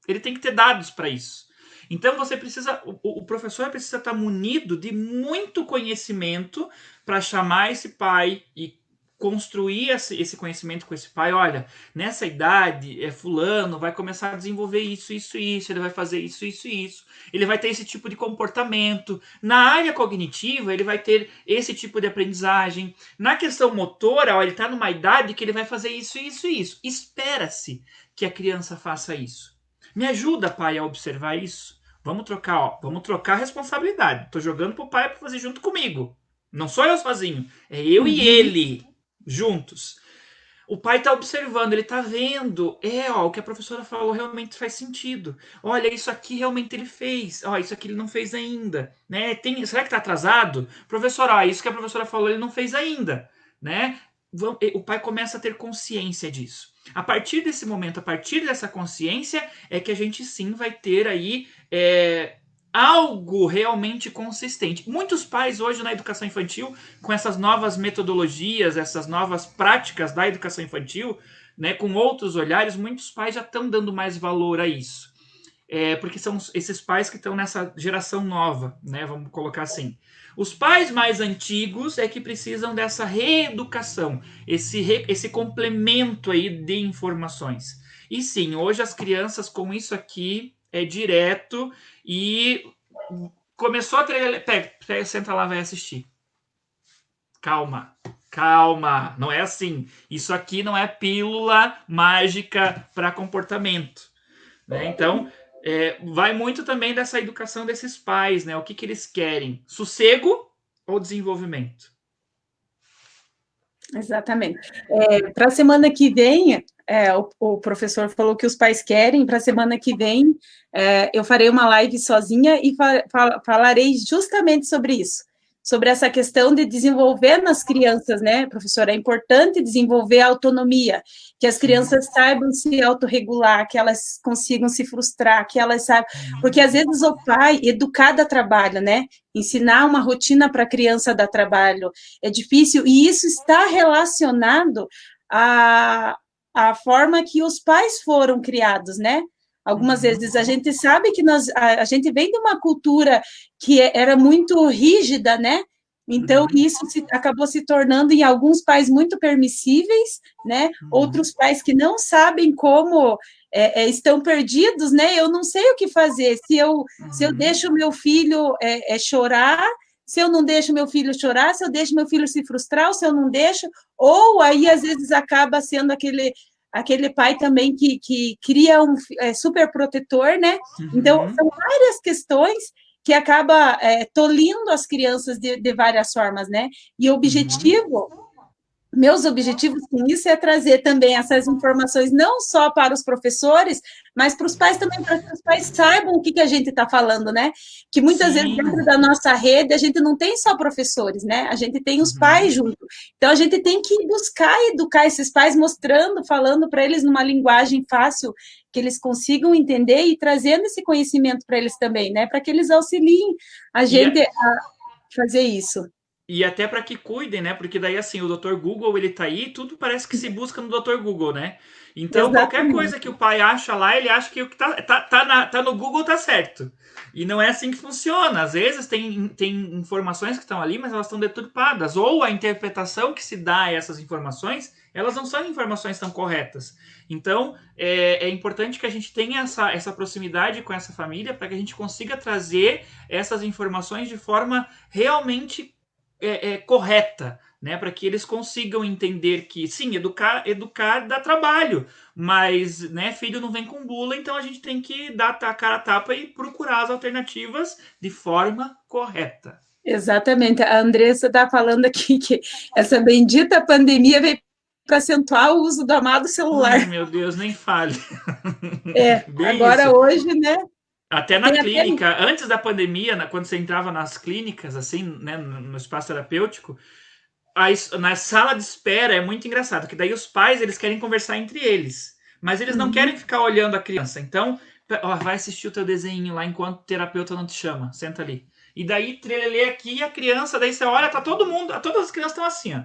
Ele tem que ter dados para isso. Então você precisa, o professor precisa estar munido de muito conhecimento para chamar esse pai e construir esse conhecimento com esse pai. Olha, nessa idade, fulano vai começar a desenvolver isso, isso, isso, ele vai fazer isso, isso, isso. Ele vai ter esse tipo de comportamento. Na área cognitiva, ele vai ter esse tipo de aprendizagem. Na questão motora, ele está numa idade que ele vai fazer isso, isso, isso. Espera-se que a criança faça isso. Me ajuda, pai, a observar isso. Vamos trocar, ó, vamos trocar a responsabilidade. Tô jogando pro pai para fazer junto comigo. Não sou eu sozinho, é eu e ele juntos. O pai está observando, ele está vendo. Ó, o que a professora falou realmente faz sentido. Olha, isso aqui realmente ele fez. Ó, isso aqui ele não fez ainda, né? Será que está atrasado? Professor, ó, isso que a professora falou ele não fez ainda, né? O pai começa a ter consciência disso. A partir desse momento, a partir dessa consciência, é que a gente sim vai ter aí algo realmente consistente. Muitos pais hoje na educação infantil, com essas novas metodologias, essas novas práticas da educação infantil, né, com outros olhares, muitos pais já estão dando mais valor a isso. Porque são esses pais que estão nessa geração nova, né, vamos colocar assim. Os pais mais antigos é que precisam dessa reeducação, esse complemento aí de informações. E sim, hoje as crianças com isso aqui é direto e começou a ter... Pega, senta lá, vai assistir. Calma, calma, não é assim. Isso aqui não é pílula mágica para comportamento, né? Então, vai muito também dessa educação desses pais, né? O que eles querem? Sossego ou desenvolvimento? Exatamente. Para a semana que vem, o professor falou que os pais querem, para a semana que vem, eu farei uma live sozinha e falarei justamente sobre isso, sobre essa questão de desenvolver nas crianças, né, professora? É importante desenvolver a autonomia, que as crianças saibam se autorregular, que elas consigam se frustrar, que elas saibam... Porque, às vezes, o pai, educar dá trabalho, né? Ensinar uma rotina para a criança dá trabalho, é difícil, e isso está relacionado à forma que os pais foram criados, né? Algumas vezes a gente sabe que a gente vem de uma cultura que era muito rígida, né? Então, isso acabou se tornando, em alguns pais, muito permissíveis, né? Outros pais que não sabem como estão perdidos, né? Eu não sei o que fazer. Se eu deixo meu filho chorar, se eu não deixo meu filho chorar, se eu deixo meu filho se frustrar, ou se eu não deixo, ou aí, às vezes, acaba sendo aquele pai também que cria um super protetor, né? Então, são várias questões que acaba tolhindo as crianças de várias formas, né? E o objetivo, meus objetivos com isso é trazer também essas informações não só para os professores, mas para os pais também, para que os pais saibam o que a gente está falando, né? Que muitas vezes dentro da nossa rede a gente não tem só professores, né? A gente tem os pais junto. Então a gente tem que buscar educar esses pais, mostrando, falando para eles numa linguagem fácil, que eles consigam entender e trazendo esse conhecimento para eles também, né? Para que eles auxiliem a gente a fazer isso. E até para que cuidem, né? Porque daí, assim, o Dr. Google, ele tá aí, tudo parece que se busca no Dr. Google, né? Então, qualquer coisa que o pai acha lá, ele acha que o que tá no Google tá certo. E não é assim que funciona. Às vezes tem informações que estão ali, mas elas estão deturpadas. Ou a interpretação que se dá a essas informações, elas não são informações tão corretas. Então, é importante que a gente tenha essa proximidade com essa família para que a gente consiga trazer essas informações de forma realmente correta, né, para que eles consigam entender que, sim, educar dá trabalho, mas, né, filho não vem com bula, então a gente tem que dar a cara a tapa e procurar as alternativas de forma correta. Exatamente. A Andressa está falando aqui que essa bendita pandemia veio para acentuar o uso do amado celular. Ai, meu Deus, nem fale. Agora isso. Hoje, né? Até na clínica, antes da pandemia, quando você entrava nas clínicas, assim, né, no espaço terapêutico, na sala de espera é muito engraçado, porque daí os pais, eles querem conversar entre eles, mas eles não querem ficar olhando a criança. Então, vai assistir o teu desenho lá enquanto o terapeuta não te chama, senta ali. E daí, trelelê aqui, a criança, daí você olha, tá todo mundo, todas as crianças estão assim, ó.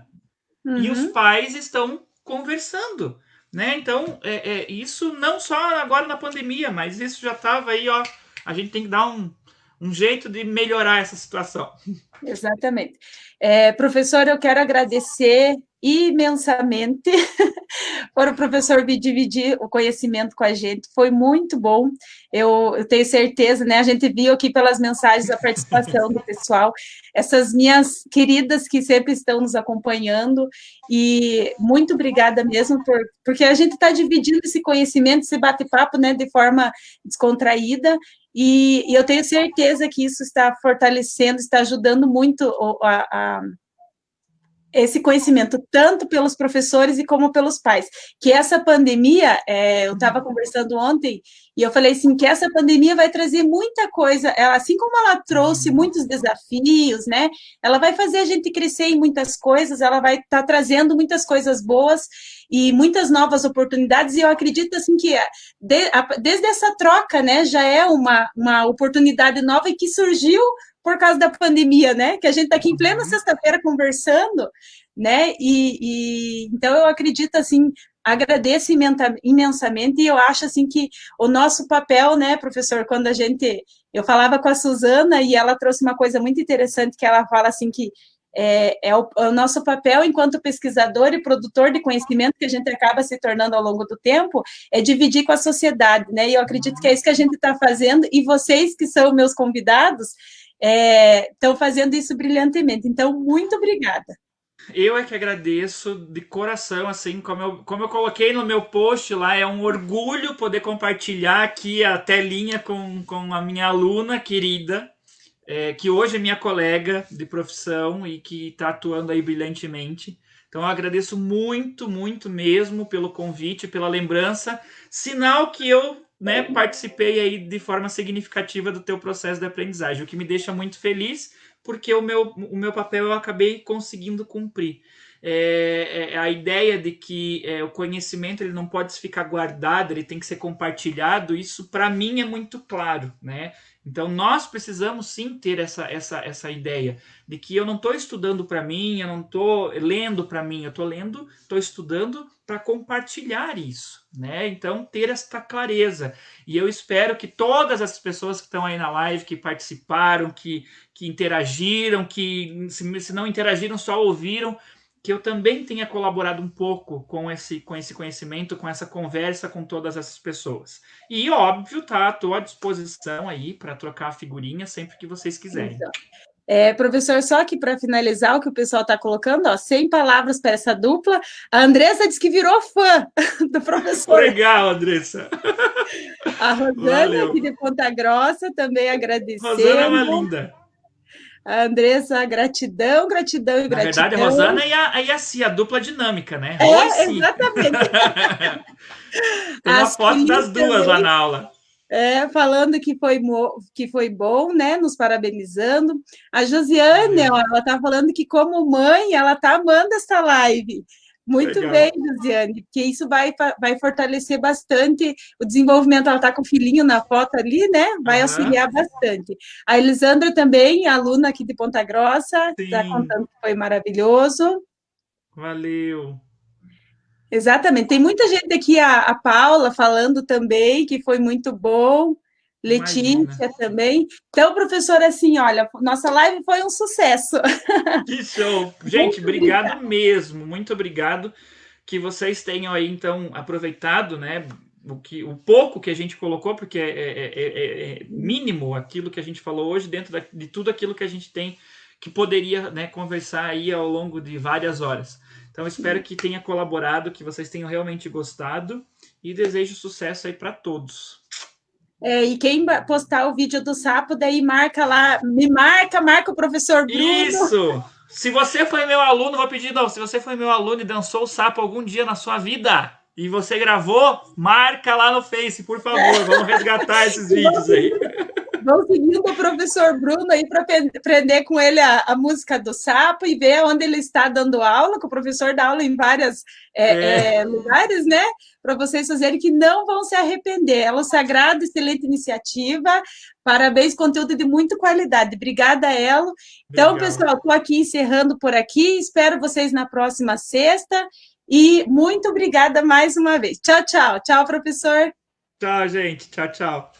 E os pais estão conversando, né? Então, isso não só agora na pandemia, mas isso já estava aí, ó. A gente tem que dar um jeito de melhorar essa situação. Exatamente. Professora, eu quero agradecer imensamente para o professor vir dividir o conhecimento com a gente, foi muito bom, eu tenho certeza, né, a gente viu aqui pelas mensagens a participação do pessoal, essas minhas queridas que sempre estão nos acompanhando, e muito obrigada mesmo, porque a gente está dividindo esse conhecimento, esse bate-papo, né, de forma descontraída, e eu tenho certeza que isso está fortalecendo, está ajudando muito esse conhecimento, tanto pelos professores e como pelos pais. Que essa pandemia, eu estava conversando ontem, e eu falei assim, que essa pandemia vai trazer muita coisa, assim como ela trouxe muitos desafios, né? Ela vai fazer a gente crescer em muitas coisas, ela vai estar trazendo muitas coisas boas e muitas novas oportunidades, e eu acredito assim que desde essa troca, né, já é uma oportunidade nova e que surgiu por causa da pandemia, né? Que a gente está aqui em plena sexta-feira conversando, né? Então eu acredito assim, agradeço imensamente, e eu acho assim que o nosso papel, né, professor, quando eu falava com a Suzana e ela trouxe uma coisa muito interessante, que ela fala assim que é o nosso papel enquanto pesquisador e produtor de conhecimento que a gente acaba se tornando ao longo do tempo, é dividir com a sociedade, né? E eu acredito que é isso que a gente está fazendo, e vocês que são meus convidados estão fazendo isso brilhantemente. Então, muito obrigada. Eu é que agradeço de coração, assim, como eu coloquei no meu post lá, é um orgulho poder compartilhar aqui a telinha com a minha aluna querida, que hoje é minha colega de profissão e que está atuando aí brilhantemente. Então eu agradeço muito, muito mesmo pelo convite, pela lembrança, sinal que eu, né, participei aí de forma significativa do teu processo de aprendizagem, o que me deixa muito feliz, porque o meu papel eu acabei conseguindo cumprir. A ideia de que o conhecimento ele não pode ficar guardado, ele tem que ser compartilhado, isso para mim é muito claro, né? Então nós precisamos sim ter essa ideia de que eu não estou estudando para mim, eu não estou lendo para mim, eu estou estudando para compartilhar isso, né? Então ter esta clareza. E eu espero que todas as pessoas que estão aí na live, que participaram, que interagiram, que se não interagiram, só ouviram, que eu também tenha colaborado um pouco com esse conhecimento, com essa conversa com todas essas pessoas. E, óbvio, tá, estou à disposição aí para trocar figurinha sempre que vocês quiserem. Então, professor, só que para finalizar o que o pessoal está colocando, ó, 100 palavras para essa dupla, a Andressa disse que virou fã do professor. Legal, Andressa. A Rosana, aqui de Ponta Grossa, também agradecendo. Rosana é uma linda. A Andressa, gratidão, gratidão e gratidão. Na verdade, a Rosana e a Cia, a dupla dinâmica, né? Exatamente. Tem uma foto das duas também, lá na aula. Falando que foi bom, né? Nos parabenizando. A Josiane, ela está falando que, como mãe, ela está amando essa live. Muito legal. Bem, Josiane, porque isso vai fortalecer bastante o desenvolvimento. Ela está com o filhinho na foto ali, né? Vai auxiliar bastante. A Elisandra também, aluna aqui de Ponta Grossa, está contando que foi maravilhoso. Valeu. Exatamente. Tem muita gente aqui, a Paula falando também, que foi muito bom. Letícia também. Então, professora, assim, olha, nossa live foi um sucesso. Que show! Gente, obrigado mesmo, muito obrigado que vocês tenham aí, então, aproveitado, né, o pouco que a gente colocou, porque é mínimo aquilo que a gente falou hoje, dentro de tudo aquilo que a gente tem, que poderia, né, conversar aí ao longo de várias horas. Então, espero que tenha colaborado, que vocês tenham realmente gostado, e desejo sucesso aí para todos. E quem postar o vídeo do sapo, daí marca lá, marca o professor Bruno. Isso! Se você foi meu aluno, vou pedir, não, se você foi meu aluno e dançou o sapo algum dia na sua vida, e você gravou, marca lá no Face, por favor, vamos resgatar esses vídeos aí. Vão seguindo o professor Bruno aí para aprender com ele a música do sapo e ver onde ele está dando aula, que o professor dá aula em vários lugares, né? Para vocês fazerem que não vão se arrepender. Ela sagrada, excelente iniciativa. Parabéns, conteúdo de muita qualidade. Obrigada, Elo. Então, pessoal, estou aqui encerrando por aqui. Espero vocês na próxima sexta. E muito obrigada mais uma vez. Tchau, tchau. Tchau, professor. Tchau, gente. Tchau, tchau.